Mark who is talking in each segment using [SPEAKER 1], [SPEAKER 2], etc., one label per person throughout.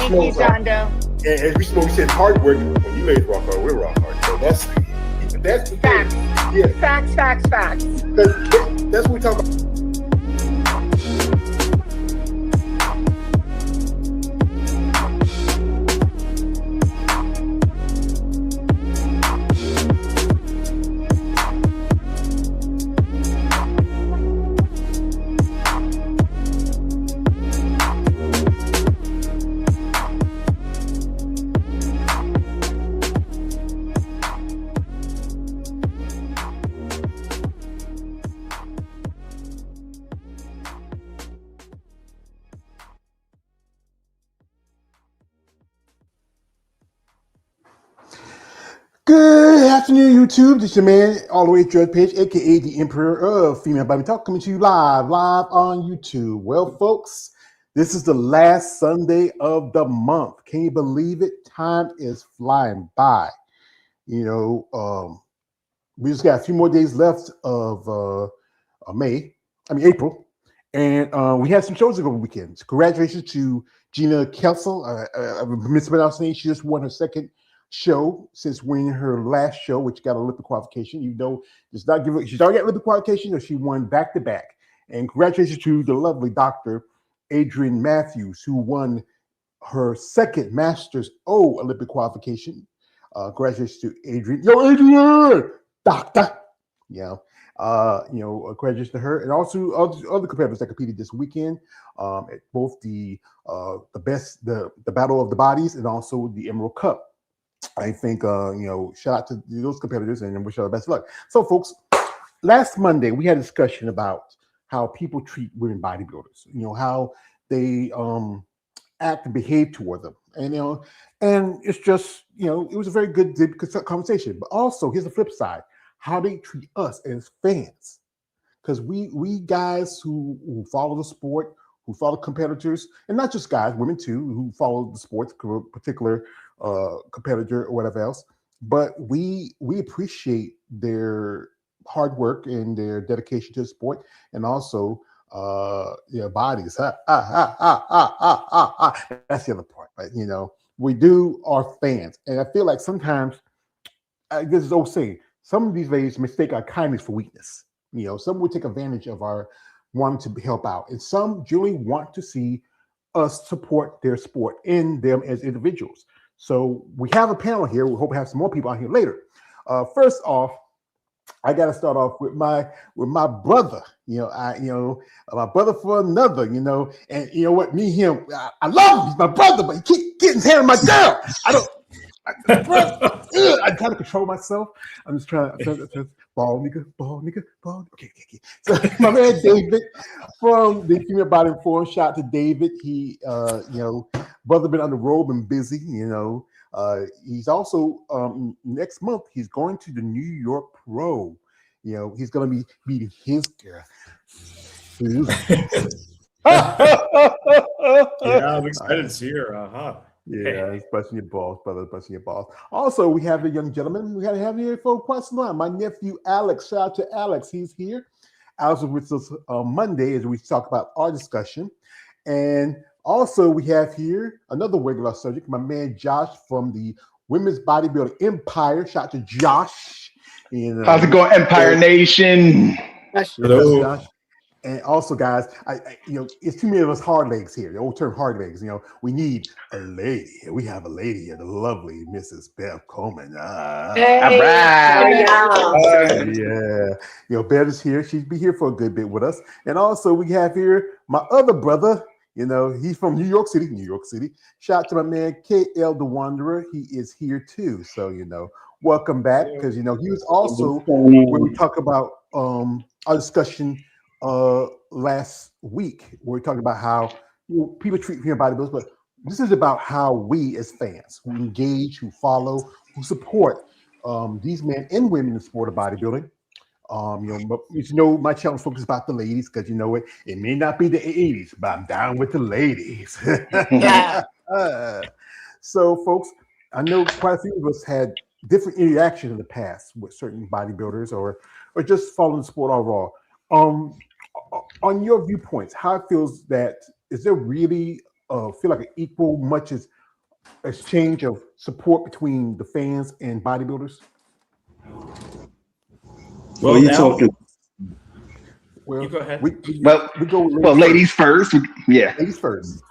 [SPEAKER 1] Thank you, John Doe.
[SPEAKER 2] And we said hard work. When you ladies rock hard, we rock hard. So that's the
[SPEAKER 1] facts.
[SPEAKER 2] Thing. Yeah.
[SPEAKER 1] Facts.
[SPEAKER 2] That's what we talk about. Good afternoon, YouTube. This is your man, all the way Judge Page, aka the Emperor of Female Body Talk, coming to you live on YouTube. Well, folks, this is the last Sunday of the month. Can you believe it? Time is flying by. You know, we just got a few more days left of April, and we had some shows over the weekend. So congratulations to Gina Kelsel. I'm mispronouncing. She just won her second show since winning her last show, which got Olympic qualification. You know, she's already got Olympic qualification, or she won back-to-back. And congratulations to the lovely Dr. Adrian Matthews, who won her second Masters O Olympic qualification. Congratulations to Adrian. Yo, Adrian! Doctor! Congratulations to her, and also other competitors that competed this weekend at both the Battle of the Bodies and also the Emerald Cup. I think, shout out to those competitors and wish you all the best of luck. So, folks, last Monday, we had a discussion about how people treat women bodybuilders, how they act and behave toward them. And it's just, it was a very good conversation. But also, here's the flip side, how they treat us as fans. Because we guys who follow the sport, who follow competitors, and not just guys, women too, who follow the sports, particular competitor or whatever else, but we appreciate their hard work and their dedication to the sport, and also their bodies. That's the other part, right? We do our fans, and I feel like sometimes this is old saying, some of these ladies mistake our kindness for weakness. Some will take advantage of our wanting to help out, and some generally want to see us support their sport and them as individuals. So we have a panel here. We hope to have some more people out here later. First off, I got to start off with my brother. My brother for another. And you know what? Me, him, I love him. He's my brother, but he keep getting his hand on my girl. I try to control myself. I'm just trying to ball nigga. Okay. So my man David from the Female Body Forum. Shout out to David. He, brother been on the road, been busy. He's also next month he's going to the New York Pro. He's going to be meeting his girl.
[SPEAKER 3] Yeah, I'm excited to see her.
[SPEAKER 2] Yeah, it's busting your balls, brother, busting your balls. Also, we have a young gentleman we had to have here for quite some time. My nephew, Alex. Shout out to Alex. He's here. Alex was with us Monday as we talk about our discussion. And also, we have here another regular subject, my man Josh from the Women's Bodybuilding Empire. Shout out to Josh.
[SPEAKER 4] How's it going, Empire Nation?
[SPEAKER 2] Hello, Josh. And also, guys, it's too many of us hard legs here. The old term hard legs. We need a lady. We have a lady here, the lovely Mrs. Bev Coleman.
[SPEAKER 1] Hey,
[SPEAKER 4] all right.
[SPEAKER 2] Yeah. Bev is here. She'll be here for a good bit with us. And also, we have here my other brother. He's from New York City. Shout out to my man KL the Wanderer. He is here too. So welcome back, because he was also when we talk about our discussion last week, where we talked about how people treat female bodybuilders, but this is about how we as fans who engage, who follow, who support these men and women in the sport of bodybuilding. But my channel focuses about the ladies, because it may not be the 80s, but I'm down with the ladies.
[SPEAKER 1] Yeah.
[SPEAKER 2] So, folks, I know quite a few of us had different interaction in the past with certain bodybuilders, or just following the sport overall. On your viewpoints, how it feels that is there really feel like an equal much as exchange of support between the fans and bodybuilders?
[SPEAKER 3] Well,
[SPEAKER 5] you
[SPEAKER 3] now,
[SPEAKER 5] talking?
[SPEAKER 2] Well,
[SPEAKER 3] you go ahead.
[SPEAKER 2] we go with
[SPEAKER 4] Well, ladies first. Yeah.
[SPEAKER 2] Ladies first.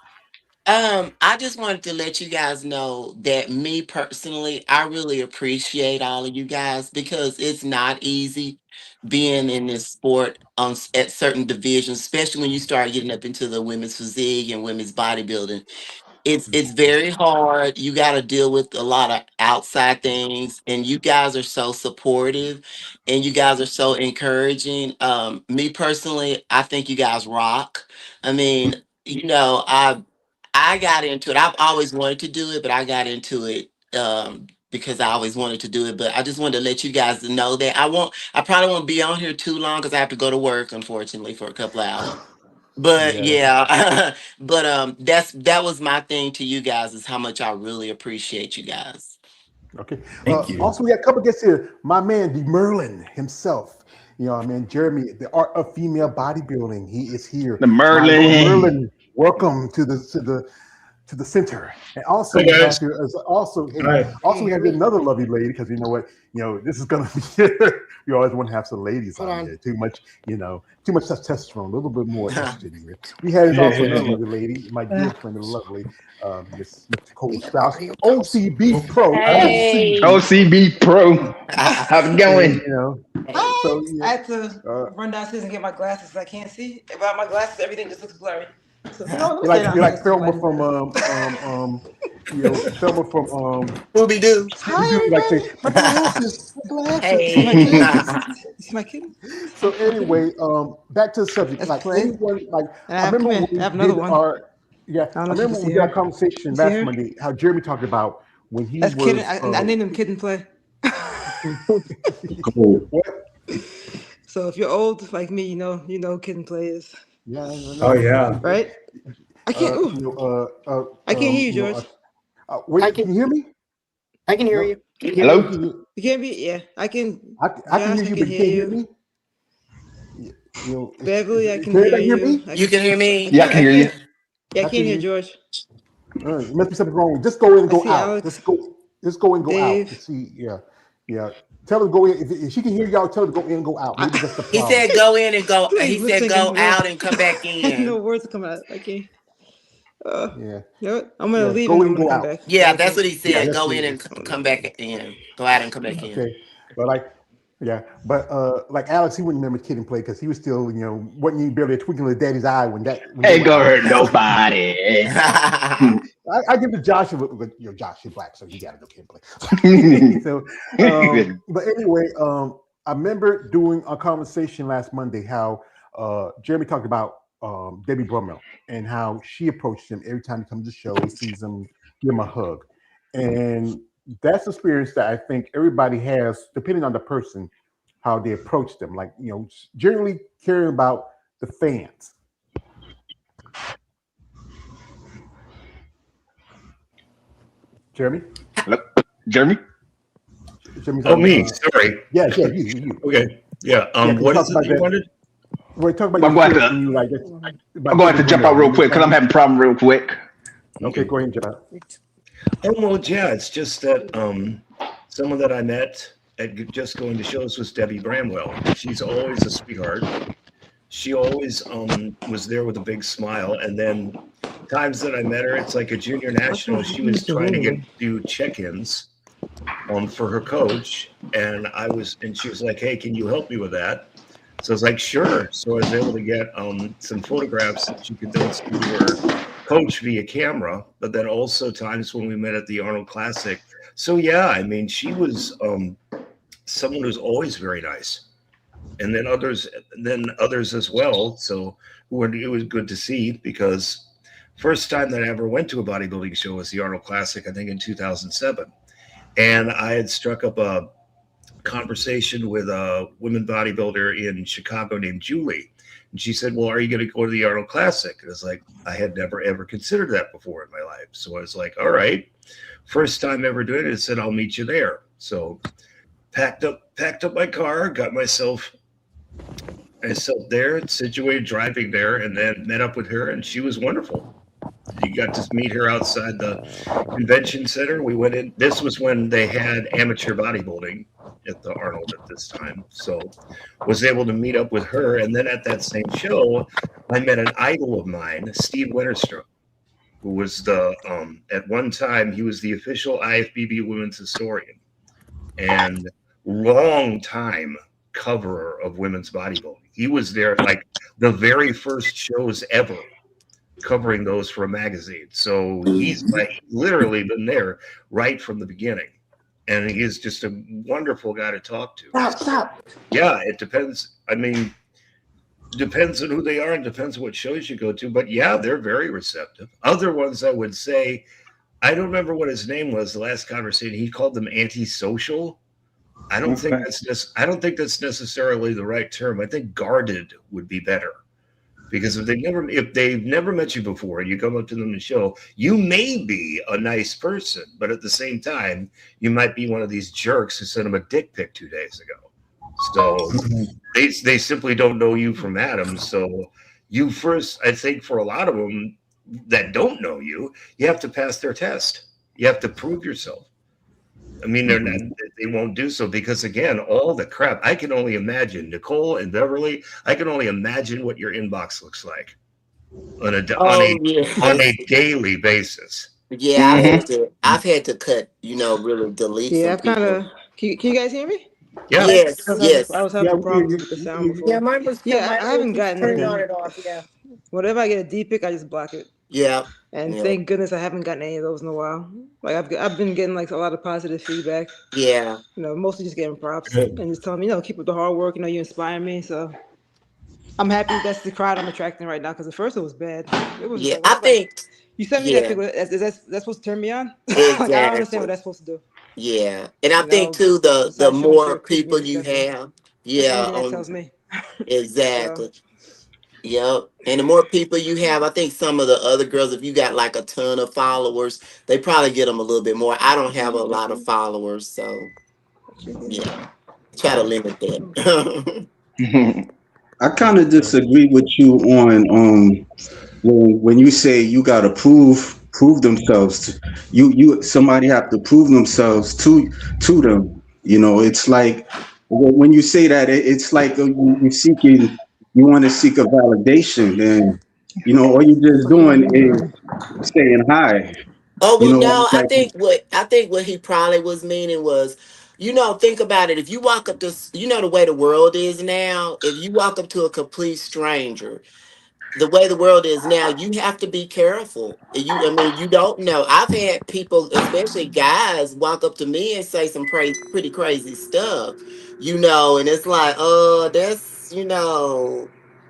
[SPEAKER 6] I just wanted to let you guys know that me personally, I really appreciate all of you guys because it's not easy being in this sport at certain divisions, especially when you start getting up into the women's physique and women's bodybuilding. It's very hard. You got to deal with a lot of outside things, and you guys are so supportive, and you guys are so encouraging. Me personally, I think you guys rock. I mean, I got into it. I've always wanted to do it, but I got into it because I always wanted to do it. But I just wanted to let you guys know that I won't. I probably won't be on here too long because I have to go to work, unfortunately, for a couple of hours. But
[SPEAKER 2] Yeah.
[SPEAKER 6] yeah, but that was my thing to you guys is how much I really appreciate you guys.
[SPEAKER 2] Okay.
[SPEAKER 3] Thank you.
[SPEAKER 2] Also, we got a couple guests here. My man, the Merlin himself. Jeremy, the art of female bodybuilding. He is here.
[SPEAKER 4] The Merlin.
[SPEAKER 2] My Merlin, welcome to the center. And also,
[SPEAKER 3] Hi,
[SPEAKER 2] we have
[SPEAKER 3] guys.
[SPEAKER 2] here
[SPEAKER 3] Hi.
[SPEAKER 2] we have another lovely lady because you know what, this is gonna be. We always want to have some ladies
[SPEAKER 1] Hold
[SPEAKER 2] on
[SPEAKER 1] on.
[SPEAKER 2] here. Too much testosterone, a little bit more estrogen here. We had also another lovely lady, my dear friend, the lovely Miss Nicole Strauss, OCB Pro.
[SPEAKER 1] Hey.
[SPEAKER 4] OCB Pro. How's it going?
[SPEAKER 2] So
[SPEAKER 7] I had to run downstairs and get my glasses. I can't see. Without my glasses, everything just looks blurry. So,
[SPEAKER 2] you're like Thelma from Thelma from
[SPEAKER 6] Booby doo.
[SPEAKER 2] Scooby-Doo, like say, my glasses.
[SPEAKER 6] Hey.
[SPEAKER 7] See my kid?
[SPEAKER 2] So anyway, back to the subject.
[SPEAKER 7] Let's
[SPEAKER 2] like
[SPEAKER 7] play.
[SPEAKER 2] anyone, like
[SPEAKER 7] And
[SPEAKER 2] I remember when we
[SPEAKER 7] I have another
[SPEAKER 2] did
[SPEAKER 7] one.
[SPEAKER 2] our I
[SPEAKER 7] don't know if
[SPEAKER 2] remember
[SPEAKER 7] you
[SPEAKER 2] when
[SPEAKER 7] can
[SPEAKER 2] we
[SPEAKER 7] see
[SPEAKER 2] did our
[SPEAKER 7] her.
[SPEAKER 2] conversation
[SPEAKER 7] You see
[SPEAKER 2] last
[SPEAKER 7] her?
[SPEAKER 2] Monday. How Jeremy talked about when he
[SPEAKER 7] That's
[SPEAKER 2] was.
[SPEAKER 7] Kid. I named him Kid and Play.
[SPEAKER 5] Cool.
[SPEAKER 2] What?
[SPEAKER 7] So if you're old like me, you know Kid and Play is
[SPEAKER 2] Yeah. I know.
[SPEAKER 3] Oh, yeah.
[SPEAKER 7] right. I can't. I can't hear you, George.
[SPEAKER 2] Wait, can you hear me?
[SPEAKER 1] I can hear
[SPEAKER 2] No.
[SPEAKER 1] you. Can you hear
[SPEAKER 4] Hello?
[SPEAKER 1] me?
[SPEAKER 7] You can't be. Yeah, I can.
[SPEAKER 2] I can hear
[SPEAKER 7] Josh,
[SPEAKER 2] you,
[SPEAKER 7] I
[SPEAKER 2] but
[SPEAKER 7] can
[SPEAKER 2] you can't
[SPEAKER 7] hear
[SPEAKER 2] hear me.
[SPEAKER 7] Beverly, I can
[SPEAKER 2] Can
[SPEAKER 7] hear
[SPEAKER 2] you hear
[SPEAKER 7] you.
[SPEAKER 2] me?
[SPEAKER 6] You can hear me?
[SPEAKER 4] Yeah, I can hear you.
[SPEAKER 7] Yeah, I
[SPEAKER 2] I
[SPEAKER 7] can't
[SPEAKER 2] can
[SPEAKER 7] hear
[SPEAKER 2] hear-
[SPEAKER 7] George.
[SPEAKER 2] There must be something wrong. Just go in and
[SPEAKER 7] I
[SPEAKER 2] go
[SPEAKER 7] see
[SPEAKER 2] out.
[SPEAKER 7] Alex,
[SPEAKER 2] Just go and go out
[SPEAKER 7] Dave.
[SPEAKER 2] to see. Yeah. Tell her to go in. If she can hear y'all, tell her to go in and go out. Maybe that's the
[SPEAKER 6] He
[SPEAKER 2] problem.
[SPEAKER 6] said go in and go.
[SPEAKER 7] Wait,
[SPEAKER 6] He
[SPEAKER 7] one
[SPEAKER 6] said go
[SPEAKER 7] second.
[SPEAKER 6] out and come back
[SPEAKER 7] No
[SPEAKER 6] in.
[SPEAKER 7] words come out. I can't.
[SPEAKER 2] Yeah.
[SPEAKER 7] You know what? I'm gonna
[SPEAKER 2] Yeah,
[SPEAKER 7] leave
[SPEAKER 2] go
[SPEAKER 7] and
[SPEAKER 2] in,
[SPEAKER 7] I'm gonna
[SPEAKER 2] go
[SPEAKER 7] come
[SPEAKER 2] out.
[SPEAKER 7] back.
[SPEAKER 6] Yeah,
[SPEAKER 7] Okay.
[SPEAKER 6] that's what he said.
[SPEAKER 2] Yes,
[SPEAKER 6] Go
[SPEAKER 2] he
[SPEAKER 6] in and
[SPEAKER 2] is.
[SPEAKER 6] come back in. Go out and come back in.
[SPEAKER 2] Okay. But like Alex, he wouldn't remember Kid and Play because he was still, wasn't even barely a twinkle in daddy's eye when they
[SPEAKER 4] Ain't
[SPEAKER 2] were
[SPEAKER 4] gonna
[SPEAKER 2] out.
[SPEAKER 4] hurt nobody.
[SPEAKER 2] I give it to Josh, Josh is black, so you got to go Kid and Play. So, but anyway, I remember doing a conversation last Monday how Jeremy talked about Debbie Brumwell and how she approached him every time he comes to the show, sees him, give him a hug. And that's the experience that I think everybody has, depending on the person, how they approach them. Like, generally caring about the fans. Jeremy?
[SPEAKER 4] Hello? Jeremy?
[SPEAKER 2] Jeremy's
[SPEAKER 3] Oh,
[SPEAKER 2] on,
[SPEAKER 3] me. Sorry.
[SPEAKER 2] Yeah, you.
[SPEAKER 3] Okay. Yeah.
[SPEAKER 2] can you
[SPEAKER 3] What
[SPEAKER 2] talk
[SPEAKER 3] is it
[SPEAKER 2] about
[SPEAKER 3] that you
[SPEAKER 2] that?
[SPEAKER 3] wanted?
[SPEAKER 2] We're talking about
[SPEAKER 4] I'm
[SPEAKER 2] your
[SPEAKER 4] going to-
[SPEAKER 2] experience when you like this.
[SPEAKER 4] I'm going to jump out real quick because I'm having a problem real quick.
[SPEAKER 2] Okay, go ahead, John.
[SPEAKER 3] Oh, well, yeah. It's just that someone that I met at just going to shows was Debbie Bramwell. She's always a sweetheart. She always was there with a big smile. And then times that I met her, it's like a junior national. She was trying to do check-ins for her coach. And she was like, hey, can you help me with that? So I was like, sure. So I was able to get some photographs that she could then see her coach via camera, but then also times when we met at the Arnold Classic. So yeah, I mean, she was someone who's always very nice. And then others as well. So it was good to see because first time that I ever went to a bodybuilding show was the Arnold Classic, I think in 2007. And I had struck up a conversation with a women bodybuilder in Chicago named Julie. And she said, well, are you going to go to the Arnold Classic? And I was like, I had never, ever considered that before in my life. So I was like, all right, first time ever doing it. I said, I'll meet you there. So packed up my car, got myself there, situated, driving there, and then met up with her. And she was wonderful. You got to meet her outside the convention center. We went in. This was when they had amateur bodybuilding at the Arnold at this time. So was able to meet up with her. And then at that same show, I met an idol of mine, Steve Winterstrom, who was at one time, he was the official IFBB women's historian and long time coverer of women's bodybuilding. He was there like the very first shows ever covering those for a magazine. So he's like literally been there right from the beginning. And he is just a wonderful guy to talk to.
[SPEAKER 6] Stop.
[SPEAKER 3] Yeah, it depends. I mean, depends on who they are and depends on what shows you go to. But yeah, they're very receptive. Other ones I would say, I don't remember what his name was the last conversation. He called them antisocial. I don't think that's necessarily the right term. I think guarded would be better. Because if they've never met you before and you come up to them and show, you may be a nice person, but at the same time, you might be one of these jerks who sent them a dick pic 2 days ago. So they simply don't know you from Adam. So you first, I think for a lot of them that don't know you, you have to pass their test. You have to prove yourself. I mean, they won't do so because, again, all the crap. I can only imagine, Nicole and Beverly, I can only imagine what your inbox looks like on a daily basis.
[SPEAKER 6] Yeah, I've had to cut, really delete
[SPEAKER 7] Yeah,
[SPEAKER 6] some
[SPEAKER 7] I've kind
[SPEAKER 6] people.
[SPEAKER 7] of. Can you guys hear me?
[SPEAKER 3] Yeah.
[SPEAKER 6] Yes.
[SPEAKER 7] I was having problems with the sound before.
[SPEAKER 1] Yeah, mine was.
[SPEAKER 7] Yeah, I haven't gotten
[SPEAKER 1] turned
[SPEAKER 7] any.
[SPEAKER 1] on and off. Yeah.
[SPEAKER 7] Whenever I get a D pic, I just block it.
[SPEAKER 6] Yeah.
[SPEAKER 7] And
[SPEAKER 6] Yeah.
[SPEAKER 7] thank goodness I haven't gotten any of those in a while. Like I've been getting like a lot of positive feedback.
[SPEAKER 6] Yeah.
[SPEAKER 7] Mostly just getting props and just telling me, keep up the hard work. You inspire me. So I'm happy that's the crowd I'm attracting right now. Because at first it was bad. It was.
[SPEAKER 6] Yeah, I think.
[SPEAKER 7] You sent me that pic. Is that supposed to turn me on?
[SPEAKER 6] Exactly.
[SPEAKER 7] I don't understand what that's supposed to do.
[SPEAKER 6] Yeah, and I think too the more people you have,
[SPEAKER 7] that tells me.
[SPEAKER 6] Exactly. Yep. And the more people you have, I think some of the other girls, if you got like a ton of followers, they probably get them a little bit more. I don't have a lot of followers, so yeah, try to limit that.
[SPEAKER 5] I kind of disagree with you on when you say you got to prove themselves. Somebody have to prove themselves to them. It's like when you say that, it's like you want to seek a validation, and all you're just doing is saying hi.
[SPEAKER 6] Oh well, no, I think what he probably was meaning was, think about it. If you walk up to, the way the world is now, if you walk up to a complete stranger, the way the world is now, you have to be careful. You don't know. I've had people, especially guys, walk up to me and say some pretty crazy stuff, and it's like, oh,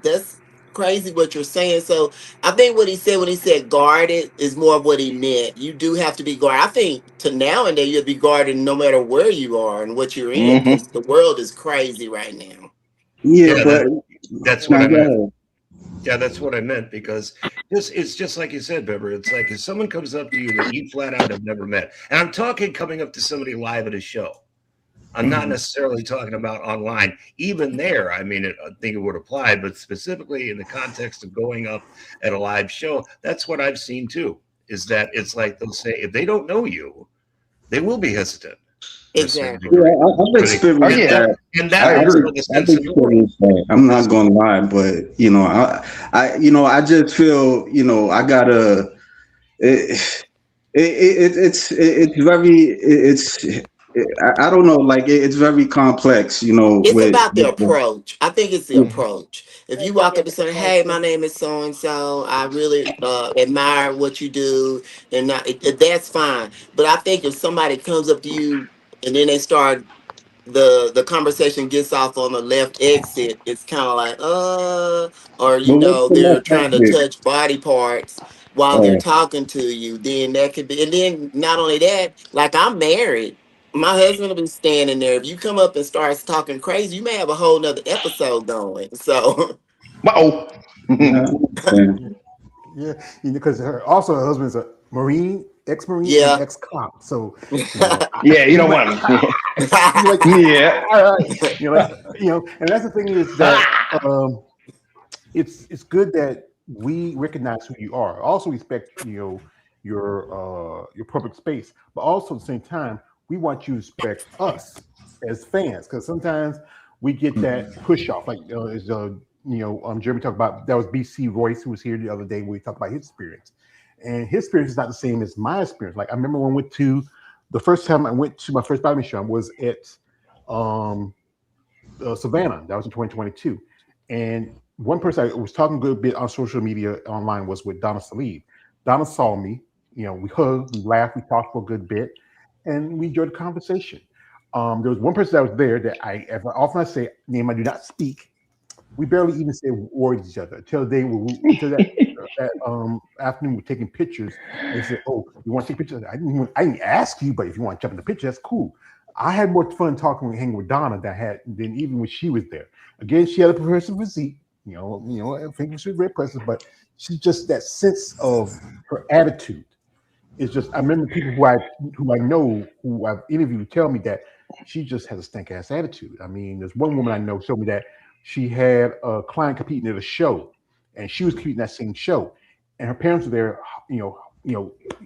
[SPEAKER 6] that's crazy what you're saying. So I think what he said when he said guarded is more of what he meant. You do have to be guarded. I think to nowadays you'll be guarded no matter where you are and what you're in, because the world is crazy right now.
[SPEAKER 5] Yeah, but
[SPEAKER 3] that's what I meant. Yeah, that's what I meant, because it's just like you said, Bever. It's like if someone comes up to you that you flat out have never met, and I'm talking coming up to somebody live at a show. I'm not necessarily talking about online. Even there, I think it would apply, but specifically in the context of going up at a live show, that's what I've seen too, is that it's like they'll say, if they don't know you, they will be hesitant.
[SPEAKER 6] Exactly.
[SPEAKER 5] Yeah, I've experienced that.
[SPEAKER 3] And that
[SPEAKER 5] I'm not gonna lie, but I just feel I gotta. I don't know, like it's very complex,
[SPEAKER 6] It's about the approach. I think it's the approach. If you walk up and say, "Hey, my name is so and so. I really admire what you do," and that's fine. But I think if somebody comes up to you and then they start the conversation gets off on the left exit, it's kind of like or they're trying to touch body parts while they're talking to you, then that could be. And then not only that, like I'm married, my husband will be standing there. If you come up and starts talking crazy, you may have a whole nother episode going. So
[SPEAKER 2] yeah, because her husband's a Marine, ex-Marine, and ex-cop. So
[SPEAKER 4] yeah, you don't want him.
[SPEAKER 2] Yeah, all right. And that's the thing is that it's good that we recognize who you are. Also respect, your public space, but also at the same time, we want you to respect us as fans, because sometimes we get that push off. Like Jeremy talked about, that was BC Royce who was here the other day when we talked about his experience, and his experience is not the same as my experience. Like I remember when I went to the first time I went to my first bodybuilding show was at Savannah. That was in 2022, and one person I was talking a good bit on social media online was with Donna Salib. Donna saw me, we hugged, we laughed, we talked for a good bit, and we enjoyed the conversation. There was one person that was there that as often I say, name I do not speak. We barely even say words to each other until until that afternoon we're taking pictures. They said, "Oh, you want to take pictures?" I didn't ask you, but if you want to jump in the picture, that's cool. I had more fun talking and hanging with Donna than even when she was there. Again, she had a progressive physique. I think she was very impressive, but she's just that sense of her attitude. It's just I remember people who I know who I've interviewed tell me that she just has a stink ass attitude. I mean, there's one woman I know told me that she had a client competing at a show, and she was competing that same show, and her parents were there,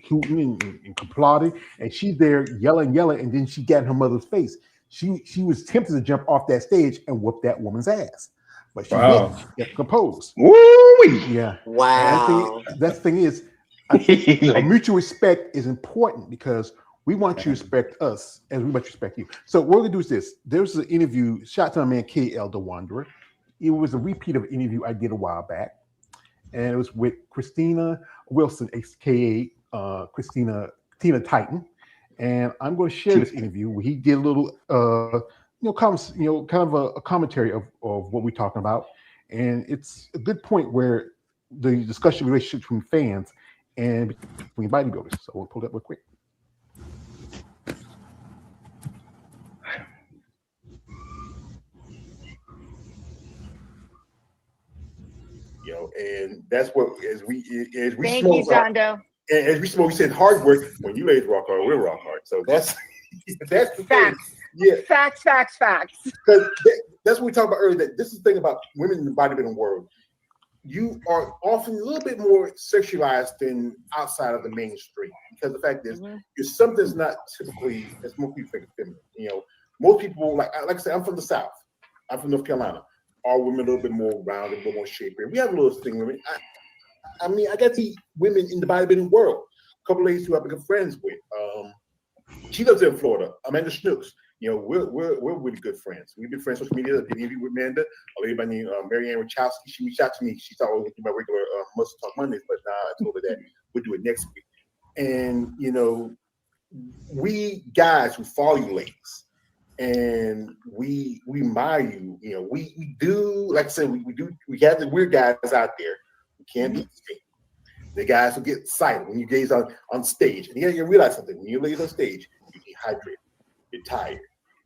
[SPEAKER 2] hooting and applauding, and she's there yelling, and then she got in her mother's face. She was tempted to jump off that stage and whoop that woman's ass, but she didn't. She kept composed.
[SPEAKER 4] Woo-wee.
[SPEAKER 2] Yeah.
[SPEAKER 6] Wow.
[SPEAKER 2] That thing is, I think a mutual respect is important because we want you to respect us as we want you to respect you. So what we're gonna do is this. There was an interview, shout out to my man KL the Wanderer. It was a repeat of an interview I did a while back, and it was with Christina Wilson, aka Tina Titan. And I'm going to share this interview where he did a little kind of a commentary of what we're talking about. And it's a good point where the discussion relationship between fans and between bodybuilders. So we'll pull that real quick. And that's what as we
[SPEAKER 8] Thank
[SPEAKER 2] smoke,
[SPEAKER 8] you, Jondo.
[SPEAKER 2] as we smoke, we said hard work. When you ladies rock hard, we'll rock hard. So that's the thing. Yeah,
[SPEAKER 8] Facts.
[SPEAKER 2] Because that's what we talked about earlier. That this is the thing about women in the bodybuilding world. You are often a little bit more sexualized than outside of the mainstream. Because the fact is, it's something that's not typically, as most people think, feminine. Most people like I said, I'm from the South. I'm from North Carolina. Our women a little bit more rounded, a little more shapely. We have a little thing, women. I mean, I got to see women in the bodybuilding world. A couple ladies who I've become friends with. She lives in Florida. Amanda Schnooks. We're really good friends. We've been friends on social media. I did an interview with Amanda. A lady by the name Marianne Wachowski. She reached out to me. She thought I was going to do my regular Muscle Talk Mondays, but now I told her that we'll do it next week. And we guys who follow you ladies, and we admire you. We do, like I said, we have the weird guys out there who can't beat the team. The guys who get silent when you gaze on stage. And you realize something. When you lay on stage, you're dehydrated, you're tired,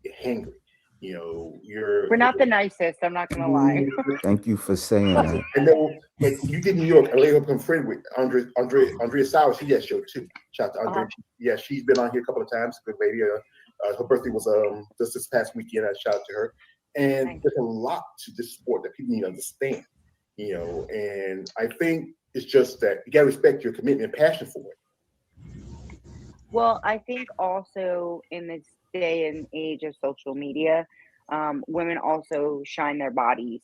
[SPEAKER 2] you're hungry.
[SPEAKER 8] We're not the nicest, I'm not gonna lie.
[SPEAKER 9] Thank you for saying that.
[SPEAKER 2] And then like you did New York, I later become friend with Andrea Sauer. She has show too. Shout out to Andrea. Yeah, she's been on here a couple of times. Good lady. Her birthday was just this past weekend. I shout out to her. And there's a lot to this sport that people need to understand. And I think it's just that you gotta respect your commitment and passion for it.
[SPEAKER 8] Well, I think also in this day and age of social media, women also shine their bodies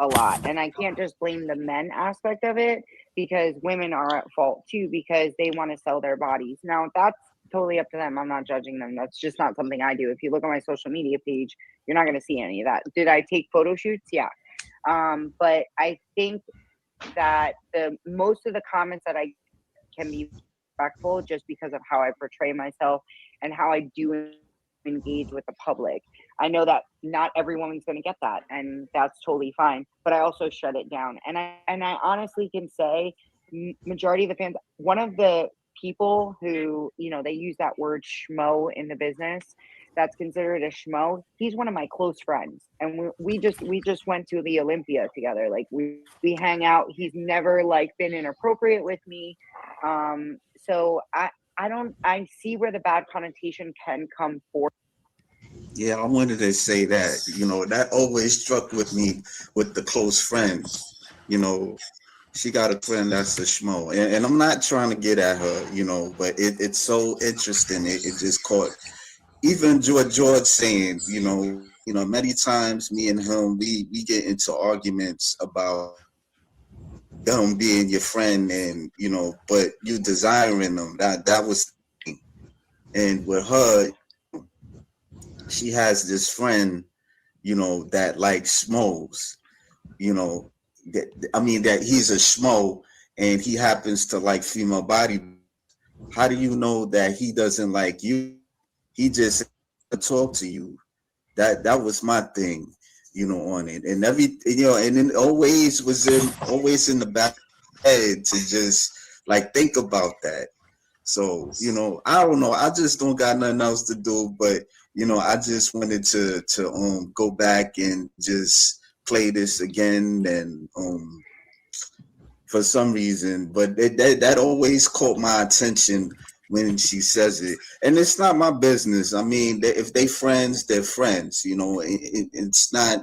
[SPEAKER 8] a lot. And I can't just blame the men aspect of it, because women are at fault too, because they want to sell their bodies. Now, that's totally up to them. I'm not judging them. That's just not something I do. If you look at my social media page, you're not going to see any of that. Did I take photo shoots? Yeah. But I think that most of the comments that I can be respectful just because of how I portray myself and how I do engage with the public. I know that not every woman's going to get that, and that's totally fine, but I also shut it down. And I honestly can say majority of the fans, one of the people who, they use that word schmo in the business, that's considered a schmo, he's one of my close friends, and we just went to the Olympia together. Like we hang out. He's never been inappropriate with me. So I see where the bad connotation can come forth.
[SPEAKER 5] Yeah, I wanted to say that, that always struck with me with the close friends. she got a friend that's a schmo, and I'm not trying to get at her, but it's so interesting. It just caught even George saying, many times me and him we get into arguments about him being your friend, and but you desiring them. That was the thing. And with her, she has this friend, that like schmoes, that he's a schmo and he happens to like female body. How do you know that he doesn't like you? He just talk to you. That was my thing, on it. And and it always in the back of my head to just like think about that. So, I don't know. I just don't got nothing else to do, but I just wanted to go back and just play this again, and for some reason, but that always caught my attention when she says it, and it's not my business. I mean, if they friends, they're friends. It's not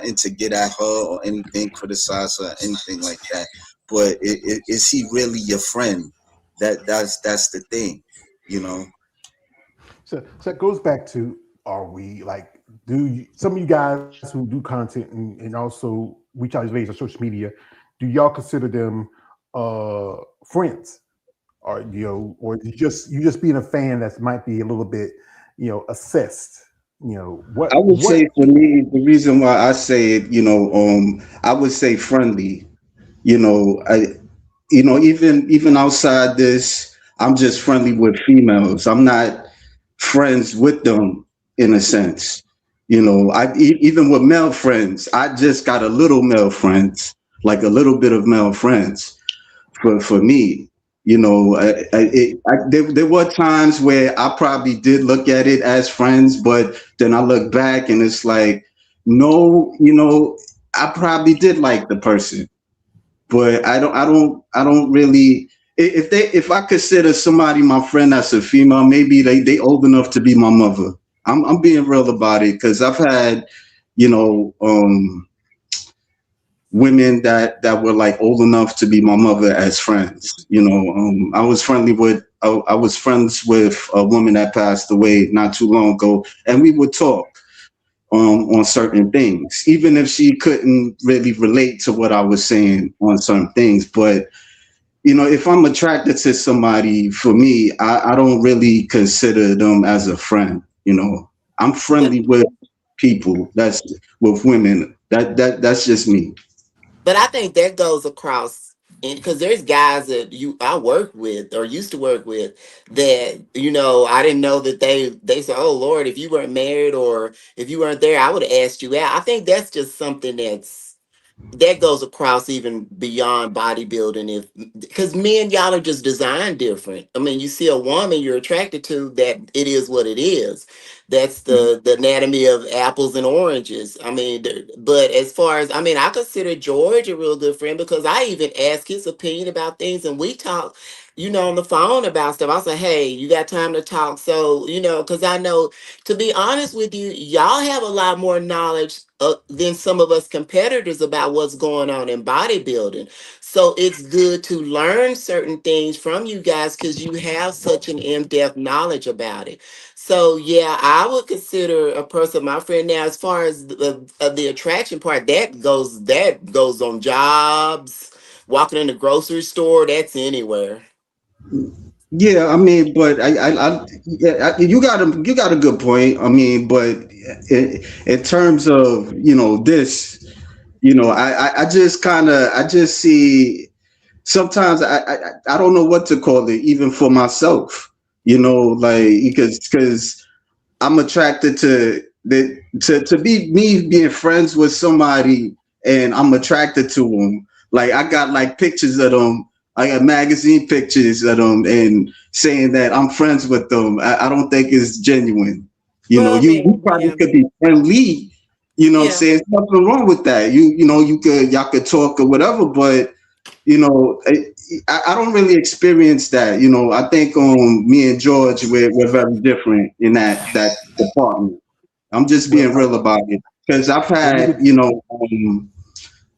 [SPEAKER 5] to get at her or anything, criticize her, or anything like that. But is he really your friend? That's the thing,
[SPEAKER 2] So it goes back to, are we like, some of you guys who do content and also reach out ways on social media, do y'all consider them friends? Or or you just being a fan that might be a little bit, assessed. What
[SPEAKER 5] I would say for me, the reason why I say it, I would say friendly. Even outside this, I'm just friendly with females. I'm not friends with them in a sense. Even with male friends, I just got a little male friends, like a little bit of male friends for me. There were times where I probably did look at it as friends, but then I look back and it's like, no, I probably did like the person, but I don't really. If I consider somebody my friend that's a female, maybe they old enough to be my mother. I'm being real about it, because I've had, women that were like old enough to be my mother as friends. I was friends with a woman that passed away not too long ago, and we would talk on certain things, even if she couldn't really relate to what I was saying on certain things. But if I'm attracted to somebody, for me, I don't really consider them as a friend. I'm friendly with people. That's with women. That's just me.
[SPEAKER 6] But I think that goes across, because there's guys that I work with or used to work with that, I didn't know that they say, oh Lord, if you weren't married or if you weren't there, I would have asked you out. I think that's just something that goes across even beyond bodybuilding, because men, y'all are just designed different. I mean, you see a woman you're attracted to, that it is what it is. That's the anatomy of apples and oranges. I mean, but as far as, I mean, I consider George a real good friend, because I even ask his opinion about things, and we talk on the phone about stuff. I say, hey, you got time to talk? So because I know, to be honest with you, y'all have a lot more knowledge than some of us competitors about what's going on in bodybuilding. So it's good to learn certain things from you guys, because you have such an in-depth knowledge about it. So yeah, I would consider a person my friend. Now, as far as the attraction part, that goes on jobs, walking in the grocery store, that's anywhere.
[SPEAKER 5] Yeah, I mean, but yeah, you got a good point. I mean, but in terms of this, I just see, sometimes I don't know what to call it, even for myself. Like, because I'm attracted to to be me being friends with somebody, and I'm attracted to them. Like, I got like pictures of them. I got magazine pictures of them, and saying that I'm friends with them. I don't think it's genuine.
[SPEAKER 6] Well, I
[SPEAKER 5] You
[SPEAKER 6] mean,
[SPEAKER 5] probably
[SPEAKER 6] yeah,
[SPEAKER 5] could be friendly. What I'm
[SPEAKER 6] yeah.
[SPEAKER 5] saying? There's nothing wrong with that. Y'all could talk or whatever, but I don't really experience that. I think me and George, we're very different in that department. I'm just being
[SPEAKER 2] well,
[SPEAKER 5] real about it, because I've
[SPEAKER 2] well,
[SPEAKER 5] had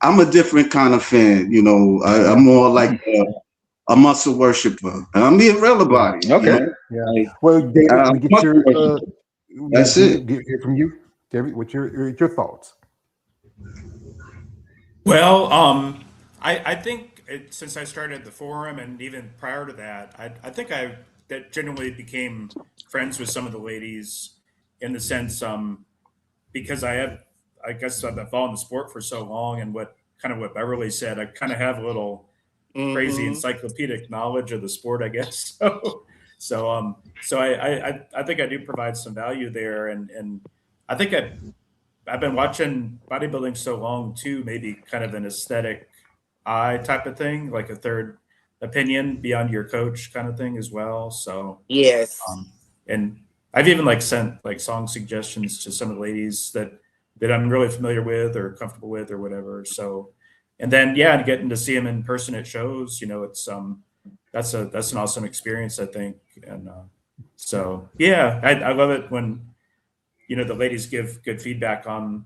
[SPEAKER 5] I'm a different kind of fan. You know, I'm more like a muscle worshiper, and I'm being real about it.
[SPEAKER 4] Okay.
[SPEAKER 5] You know?
[SPEAKER 2] Yeah.
[SPEAKER 5] Like,
[SPEAKER 2] Well, David, we get
[SPEAKER 5] muscle
[SPEAKER 2] your
[SPEAKER 5] worshiper. That's it.
[SPEAKER 2] hear from you, David. What's your thoughts?
[SPEAKER 10] Well, I think since I started the forum and even prior to that, I think that genuinely became friends with some of the ladies in the sense because I guess I've been following the sport for so long, and what Beverly said, I kind of have a little crazy encyclopedic knowledge of the sport, I guess. So I think I do provide some value there, and I think I've been watching bodybuilding so long too, maybe kind of an aesthetic eye type of thing, like a third opinion beyond your coach kind of thing as well. So
[SPEAKER 6] Yes.
[SPEAKER 10] and I've even like sent like song suggestions to some of the ladies that I'm really familiar with or comfortable with or whatever. So, and then and getting to see them in person at shows, it's that's an awesome experience, I think. And so I love it when the ladies give good feedback on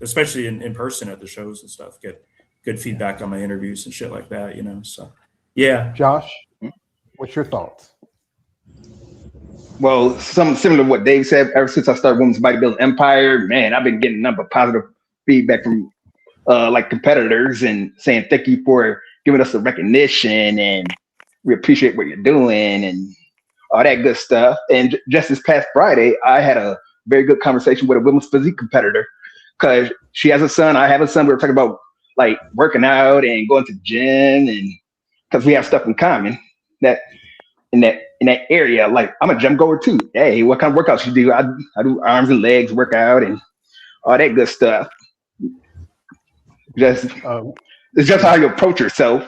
[SPEAKER 10] especially in person at the shows and stuff, get good feedback on my interviews and shit like that, so
[SPEAKER 2] Josh, what's your thoughts?
[SPEAKER 4] Well, something similar to what Dave said. Ever since I started Women's Bodybuilding Empire, man, I've been getting a number of positive feedback from like competitors and saying thank you for giving us the recognition and we appreciate what you're doing and all that good stuff. And just this past Friday, I had a very good conversation with a women's physique competitor because she has a son. I have a son. We were talking about like working out and going to the gym, and because we have stuff in common that in that area. Like I'm a gym goer too. Hey, what kind of workouts you do? I do arms and legs workout and all that good stuff. It's just how you approach yourself.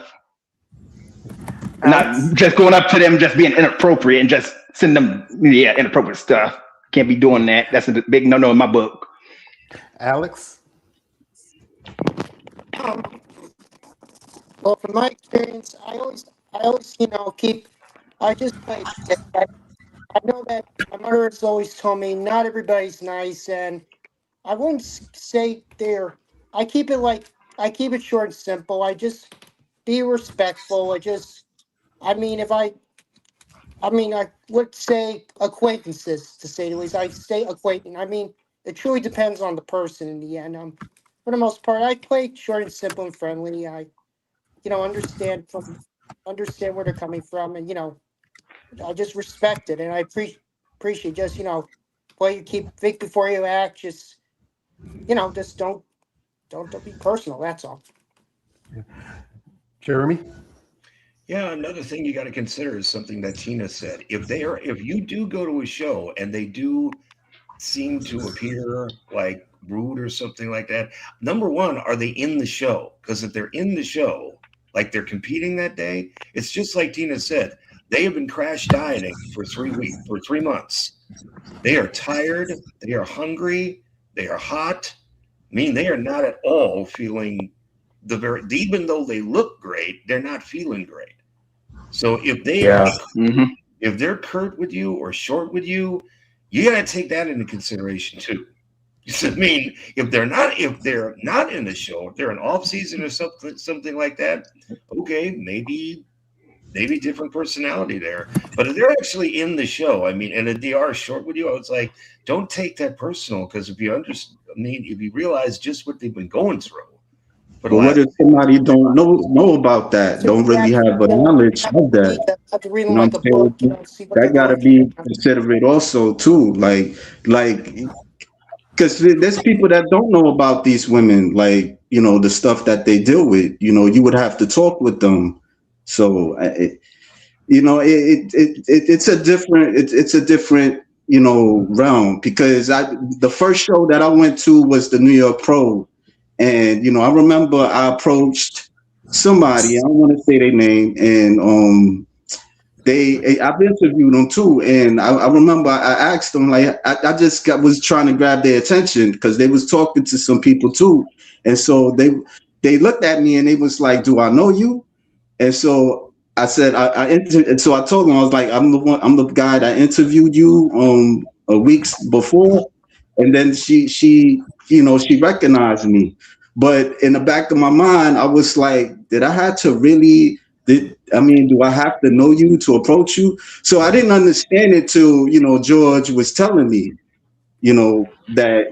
[SPEAKER 4] Not just going up to them, just being inappropriate and just send them inappropriate stuff. Can't be doing that. That's a big no-no in my book.
[SPEAKER 2] Alex?
[SPEAKER 1] Well, from my experience, I always, I just like, I know that my mother has always told me not everybody's nice, and I won't say I keep it short and simple. I just be respectful. I would say acquaintances, to say the least. I say acquaintance. It truly depends on the person in the end. For the most part, I play short and simple and friendly. I, understand where they're coming from, and I just respect it, and I appreciate just think before you act. Just just don't be personal. That's all.
[SPEAKER 2] Jeremy?
[SPEAKER 3] Yeah, another thing you got to consider is something that Tina said. If you do go to a show and they do seem to appear like rude or something like that, number one, are they in the show? Because if they're in the show, like they're competing that day, it's just like Tina said. They have been crash dieting for 3 months. They are tired. They are hungry. They are hot. They are not at all feeling even though they look great, they're not feeling great. So if they're curt with you or short with you, you got to take that into consideration too. If they're not in the show, if they're an off season or something like that, okay, maybe different personality there. But if they're actually in the show, and if they are short with you, I was like, don't take that personal, because if you realize just what they've been going through.
[SPEAKER 5] But what if somebody don't know about that? Don't really have a knowledge of that. That gotta be considered also too. Like, because there's people that don't know about these women. Like, the stuff that they deal with. You would have to talk with them. So, it's a different realm, because the first show that I went to was the New York Pro. And, I remember I approached somebody, I don't want to say their name, and I've interviewed them too. And I remember I asked them, like, I just was trying to grab their attention because they was talking to some people too. And so they looked at me and they was like, do I know you? And so I said, and so I told them, I was like, I'm the guy that interviewed you weeks before. And then she recognized me. But in the back of my mind, I was like, did I have to really? Do I have to know you to approach you? So I didn't understand it till George was telling me, that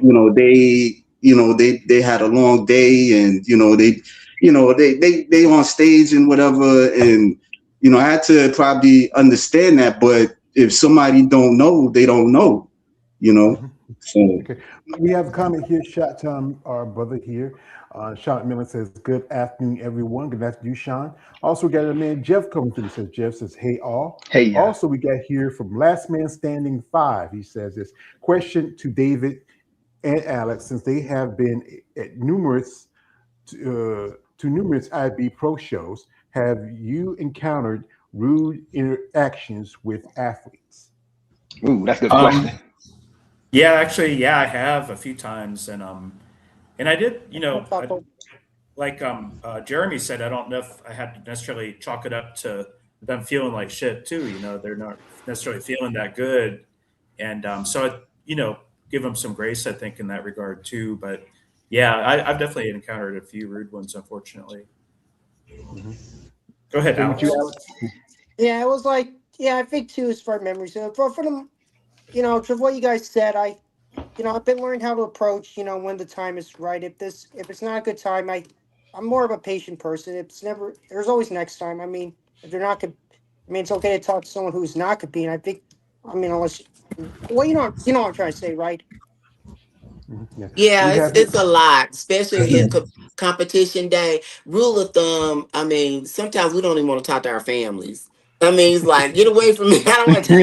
[SPEAKER 5] they had a long day, and they on stage and whatever, and I had to probably understand that. But if somebody don't know, they don't know, you know. So
[SPEAKER 2] Okay, we have a comment here. Shout to our brother here. Sean Miller says, "Good afternoon, everyone. Good afternoon, Sean." Also, we got a man Jeff coming through. Says Jeff says, "Hey all."
[SPEAKER 4] Hey, yeah.
[SPEAKER 2] Also, we got here from Last Man Standing 5. He says this question to David and Alex, since they have been at numerous IB Pro shows. Have you encountered rude interactions with athletes?
[SPEAKER 4] Ooh, that's a good question.
[SPEAKER 10] Yeah, actually, yeah, I have a few times, and I did, like Jeremy said, I don't know if I had to necessarily chalk it up to them feeling like shit too. They're not necessarily feeling that good, and so give them some grace, I think, in that regard too. But yeah, I've definitely encountered a few rude ones, unfortunately.
[SPEAKER 2] Mm-hmm.
[SPEAKER 10] Go ahead,
[SPEAKER 2] Same with
[SPEAKER 10] Alex.
[SPEAKER 2] you, Alex?
[SPEAKER 1] Yeah, it was like, yeah, I think too, as far as memories. For them, to what you guys said, I've been learning how to approach, when the time is right. If it's not a good time, I'm more of a patient person. There's always next time. I mean, if they're not, it's okay to talk to someone who's not competing. I think, unless, well, what I'm trying to say, right?
[SPEAKER 2] Mm-hmm. Yeah,
[SPEAKER 6] Yeah,
[SPEAKER 2] we have
[SPEAKER 6] it's a lot, especially in competition day. Rule of thumb, sometimes we don't even want to talk to our families. It's like, get away from me. I don't want to.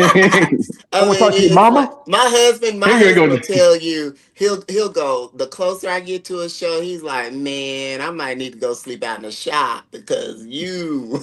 [SPEAKER 2] I want to talk to your
[SPEAKER 6] It's like
[SPEAKER 2] mama.
[SPEAKER 6] my husband. My
[SPEAKER 4] Here we
[SPEAKER 6] husband
[SPEAKER 4] go.
[SPEAKER 6] will tell you he'll go. The closer I get to a show, he's like, man, I might need to go sleep out in the shop because you.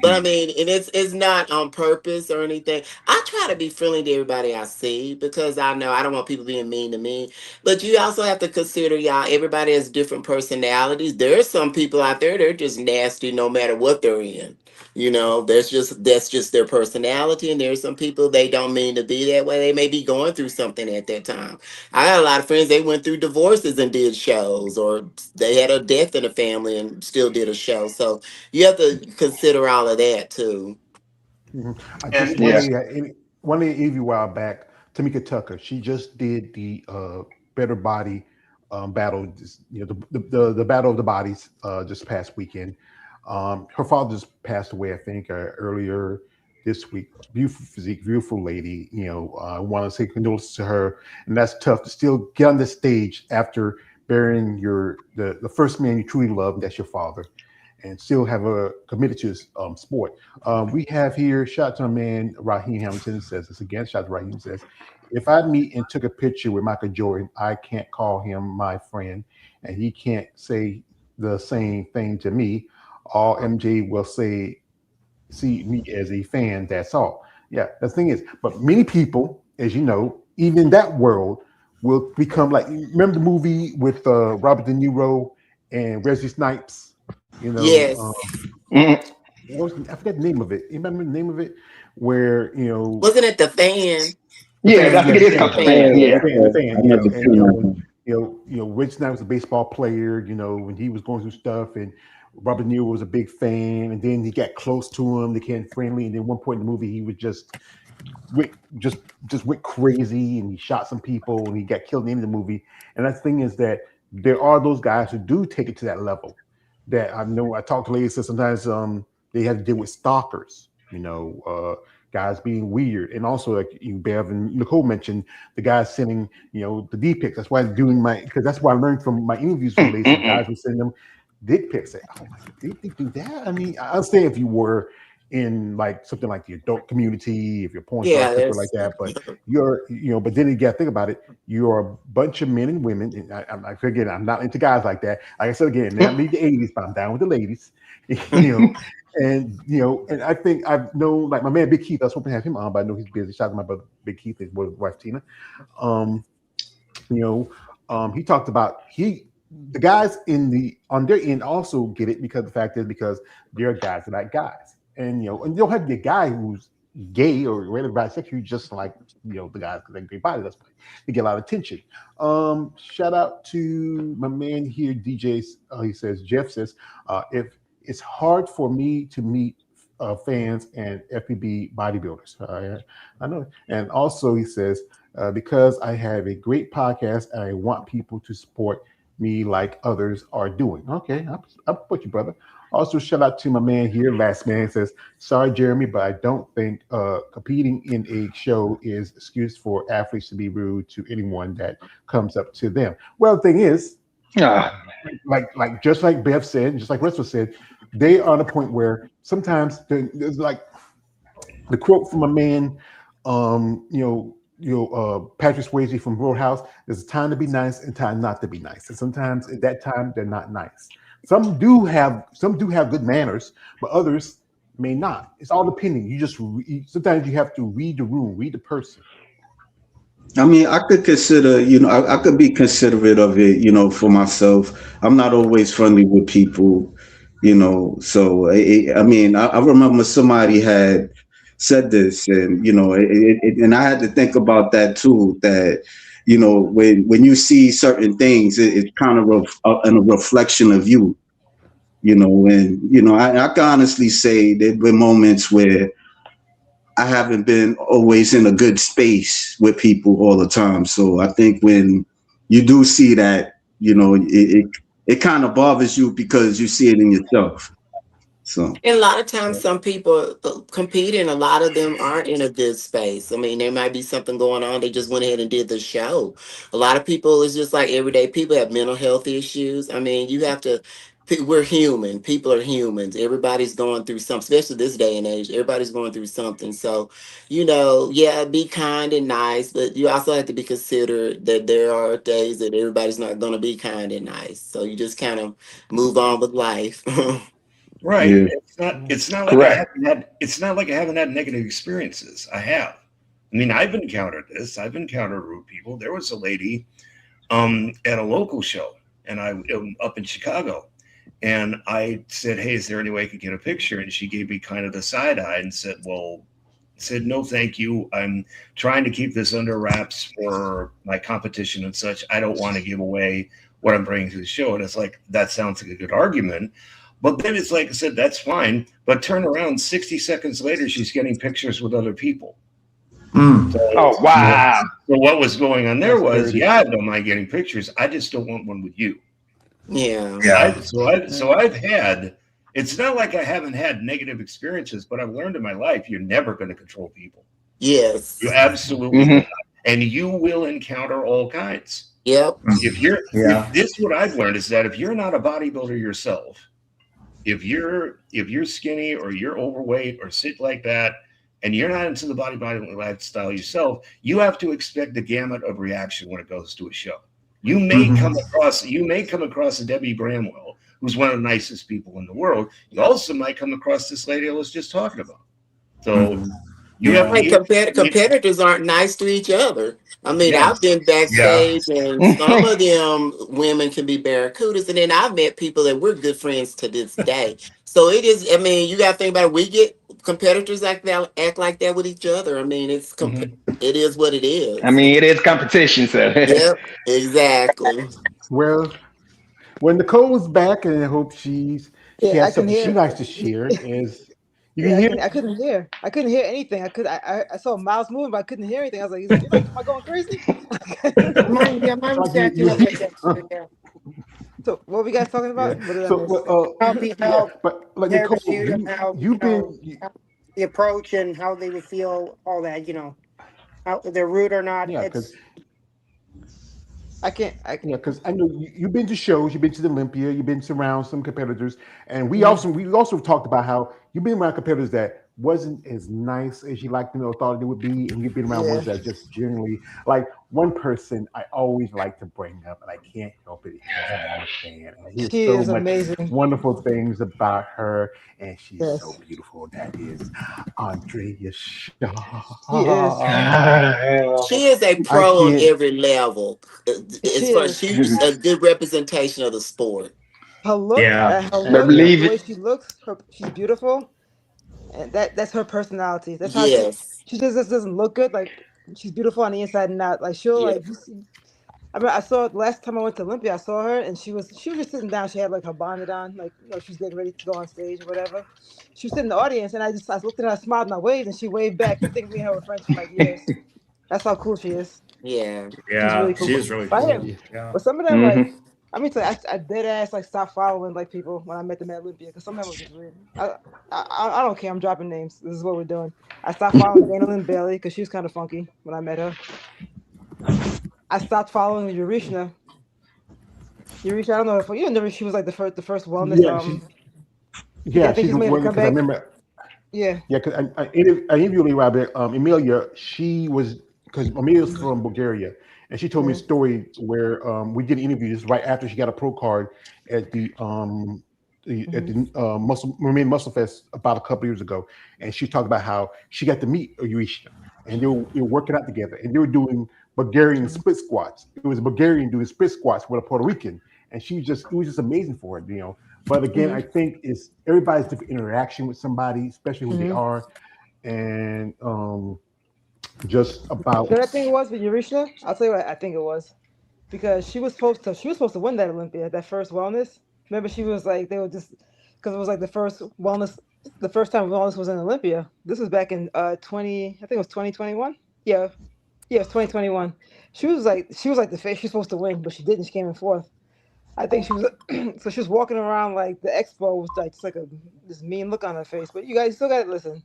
[SPEAKER 6] But and it's not on purpose or anything. I try to be friendly to everybody I see because I know I don't want people being mean to me. But you also have to consider, y'all, everybody has different personalities. There are some people out there, they're just nasty no matter what they're in. That's just their personality. And there's some people they don't mean to be that way. They may be going through something at that time. I got a lot of friends, they went through divorces and did shows, or they had a death in the family and still did a show. So you have to consider all of that too.
[SPEAKER 2] Mhm. I just
[SPEAKER 4] Yeah.
[SPEAKER 2] one lady a while back, Tamika Tucker. She just did the Better Body battle. The battle of the bodies just past weekend. Her father just passed away, I think, earlier this week. Beautiful physique, beautiful lady. I want to say condolences to her, and that's tough to still get on the stage after burying the first man you truly love. That's your father, and still have a committed to his sport. We have here, shout to our man, Raheem Hamilton says this again. Shout to Raheem says, if I meet and took a picture with Michael Jordan, I can't call him my friend, and he can't say the same thing to me. All MJ will say, see me as a fan, that's all. Yeah, the thing is, but many people, as you know, even in that world, will become like, remember the movie with Robert De Niro and Wesley Snipes?
[SPEAKER 6] Yes.
[SPEAKER 4] Mhm.
[SPEAKER 2] I forget the name of it. You remember the name of it? Where
[SPEAKER 6] Wasn't it the fan?
[SPEAKER 2] the
[SPEAKER 4] Yeah,
[SPEAKER 2] fan,
[SPEAKER 4] I
[SPEAKER 2] yeah,
[SPEAKER 4] think
[SPEAKER 2] the
[SPEAKER 4] it is
[SPEAKER 2] fan,
[SPEAKER 4] called the
[SPEAKER 6] Fan.
[SPEAKER 4] fan.
[SPEAKER 2] the
[SPEAKER 4] Yeah.
[SPEAKER 2] fan, the fan.
[SPEAKER 5] I know the
[SPEAKER 2] And
[SPEAKER 5] feeling.
[SPEAKER 2] Rich Knight was a baseball player. When he was going through stuff, and Robert De Niro was a big fan, and then he got close to him, they became friendly, and then one point in the movie, he was went just just went crazy, and he shot some people, and he got killed in the end of the movie. And the thing is that there are those guys who do take it to that level. That I know I talk to ladies that sometimes they have to deal with stalkers. Guys being weird, and also like you, Bev and Nicole mentioned, the guys sending the D pics. That's why I'm doing because that's what I learned from my interviews with ladies. Some guys were sending them dick pics. Say, oh my god, they do that? I mean, I understand if you were in like something like the adult community, if you're a porn star,
[SPEAKER 6] Yeah,
[SPEAKER 2] stripper like
[SPEAKER 6] there's
[SPEAKER 2] that, but but then you got to think about it. You're a bunch of men and women, and I'm not into guys like that. Like I said again, man, I need the '80s, but I'm down with the ladies, you know. And I think I've known like my man Big Keith. I was hoping to have him on, but I know he's busy. Shout out to my brother Big Keith, his wife Tina. Um, he talked about the guys on their end also get it because the fact is because they're guys that like guys, and you don't have to be a guy who's gay or really bisexual, you just like the guys because they're great body. That's why they get a lot of attention. Shout out to my man here, DJ. He says Jeff says if it's hard for me to meet fans and FPB bodybuilders. I know. And also he says because I have a great podcast and I want people to support me like others are doing. Okay, I'll put you, brother. Also, shout out to my man here. Last man says, "Sorry, Jeremy, but I don't think competing in a show is excuse for athletes to be rude to anyone that comes up to them." Well, the thing is, like just like Bev said, just like Russell said, they are on a point where sometimes there's like the quote from a man, Patrick Swayze from Roadhouse. There's a time to be nice and time not to be nice, and sometimes at that time they're not nice. Some do have good manners, but others may not. It's all depending. You just sometimes you have to read the room, read the person.
[SPEAKER 5] I mean, I could consider, I could be considerate of it, for myself. I'm not always friendly with people, So, I mean, I remember somebody had said this, and and I had to think about that too. That when you see certain things, it's kind of a reflection of you, And I can honestly say there've been moments where I haven't been always in a good space with people all the time. So I think when you do see that, it kind of bothers you because you see it in yourself. So
[SPEAKER 6] And a lot of times, some people compete, and a lot of them aren't in a good space. I mean, there might be something going on. They just went ahead and did the show. A lot of people, it's just like everyday people have mental health issues. I mean, you have to. We're human. People are humans. Everybody's going through something, especially this day and age. Everybody's going through something. So, yeah, be kind and nice, but you also have to be considerate that there are days that everybody's not going to be kind and nice. So you just kind of move on with life.
[SPEAKER 3] Right.
[SPEAKER 5] yeah,
[SPEAKER 3] It's not like
[SPEAKER 4] Correct.
[SPEAKER 3] it's not like I haven't had negative experiences. I have. I mean, I've encountered this. I've encountered rude people. There was a lady at a local show, and I up in Chicago, and I said, "Hey, is there any way I could get a picture?" And she gave me kind of the side eye and said, said, "No, thank you. I'm trying to keep this under wraps for my competition and such. I don't want to give away what I'm bringing to the show." And it's like, that sounds like a good argument. But then it's like I said, that's fine. But turn around 60 seconds later, she's getting pictures with other people.
[SPEAKER 9] Mm.
[SPEAKER 3] So,
[SPEAKER 4] Oh wow.
[SPEAKER 3] so what was going on there
[SPEAKER 2] That's
[SPEAKER 3] was,
[SPEAKER 2] dirty.
[SPEAKER 3] yeah, I don't mind getting pictures. I just don't want one with you.
[SPEAKER 6] Yeah.
[SPEAKER 3] So I've had, it's not like I haven't had negative experiences, but I've learned in my life, you're never going to control people.
[SPEAKER 6] Yes.
[SPEAKER 3] You absolutely not. And you will encounter all kinds.
[SPEAKER 6] Yep.
[SPEAKER 3] If this what I've learned is that if you're not a bodybuilder yourself, if you're skinny or you're overweight or sit like that, and you're not into the bodybuilding lifestyle yourself, you have to expect the gamut of reaction when it goes to a show. You may come across a Debbie Bramwell, who's one of the nicest people in the world. You also might come across this lady I was just talking about. So you have
[SPEAKER 6] competitors aren't nice to each other. I mean,
[SPEAKER 3] Yeah.
[SPEAKER 6] I've been backstage, and some of them women can be barracudas, and then I've met people that we're good friends to this day. So it is. I mean, you got to think about it. We get competitors act like that with each other. I mean, it is what it is.
[SPEAKER 4] I mean, it is competition, so
[SPEAKER 6] Yep, exactly.
[SPEAKER 2] Well, when Nicole's back, and I hope she
[SPEAKER 7] Yeah, I
[SPEAKER 2] has
[SPEAKER 7] can
[SPEAKER 2] something she
[SPEAKER 7] hear.
[SPEAKER 2] likes to share, is you
[SPEAKER 7] Yeah,
[SPEAKER 2] can hear.
[SPEAKER 7] I couldn't hear. I couldn't hear anything. I saw Miles moving, but I couldn't hear anything. I was like, am I going crazy?
[SPEAKER 1] Mine was
[SPEAKER 2] Like you-
[SPEAKER 1] acting up like that too, yeah.
[SPEAKER 7] So what were you guys talking about?
[SPEAKER 2] Yeah.
[SPEAKER 7] What did I
[SPEAKER 2] So,
[SPEAKER 7] miss?
[SPEAKER 2] but like
[SPEAKER 1] Their
[SPEAKER 2] Nicole,
[SPEAKER 1] pursuit and how
[SPEAKER 2] you've been.
[SPEAKER 1] the approach and how they would feel, all that, how they're rude or not.
[SPEAKER 2] Yeah,
[SPEAKER 1] It's
[SPEAKER 2] because I know you've been to shows, you've been to the Olympia, you've been around some competitors, and we also talked about how you've been around competitors that wasn't as nice as you thought they would be, and you've been around ones that just generally like one person I always like to bring up, and I can't help it.
[SPEAKER 7] She is amazing.
[SPEAKER 2] Wonderful things about her, and she's so beautiful. That is Andrea Shaw.
[SPEAKER 6] She is a pro on every level. As far as she's a good representation of the sport.
[SPEAKER 7] Her look,
[SPEAKER 4] Yeah.
[SPEAKER 7] the
[SPEAKER 4] Believe
[SPEAKER 7] way
[SPEAKER 4] it.
[SPEAKER 7] she looks, she's beautiful. and that's her personality. That's how
[SPEAKER 6] Yes.
[SPEAKER 7] she just doesn't look good. Like she's beautiful on the inside and out. Like she'll
[SPEAKER 6] Yeah.
[SPEAKER 7] like. I mean, I saw last time I went to Olympia. I saw her, and she was just sitting down. She had like her bonnet on, like she was getting ready to go on stage or whatever. She was sitting in the audience, and I looked at her, I smiled, and I waved, and she waved back. You think me and her were friends for like years? That's how cool she is.
[SPEAKER 6] Yeah.
[SPEAKER 7] She's really
[SPEAKER 10] Yeah,
[SPEAKER 7] cool.
[SPEAKER 10] she is really
[SPEAKER 7] But
[SPEAKER 10] cool.
[SPEAKER 7] yeah,
[SPEAKER 10] Yeah.
[SPEAKER 7] but some of them
[SPEAKER 4] Hmm.
[SPEAKER 7] like. I mean, I dead ass like stopped following like people when I met them at Olympia because some of them were just weird. I don't care. I'm dropping names. This is what we're doing. I stopped following Dana Lynn Bailey because she was kind of funky when I met her. I stopped following Eurishna. Eurishna, I don't know if you know. She was like the first wellness.
[SPEAKER 2] Yeah,
[SPEAKER 7] Yeah, I think
[SPEAKER 2] she's
[SPEAKER 7] she's
[SPEAKER 2] the
[SPEAKER 7] made a
[SPEAKER 2] one because I
[SPEAKER 7] comeback.
[SPEAKER 2] remember.
[SPEAKER 7] Yeah.
[SPEAKER 2] Yeah, because I interviewed Lee Robert, Amelia. She was because Amelia's from Bulgaria, and she told me a
[SPEAKER 7] Mhm.
[SPEAKER 2] story where we did an interview just right after she got a pro card at the Muscle Marine Muscle Fest about a couple years ago, and she talked about how she got to meet Yurisha, and they were working out together, and they were doing Bulgarian split squats. It was a Bulgarian doing split squats with a Puerto Rican, and it was just amazing for her, you know. But again, I think it's everybody's different interaction with somebody, especially who they
[SPEAKER 7] Mhm.
[SPEAKER 2] are, and just about
[SPEAKER 7] You know what I think it was with Eurishna? I'll tell you what I think it was. Because she was supposed to win that Olympia, that first wellness. Remember, she was like they were just because it was like the first time wellness was in Olympia. This was back in 20, I think it was 2021. Yeah, yeah, it was 2021. She was like the face. She's supposed to win, but she didn't. She came in fourth. I think she was so she was walking around like the expo with like just like this mean look on her face. But you guys still got to listen.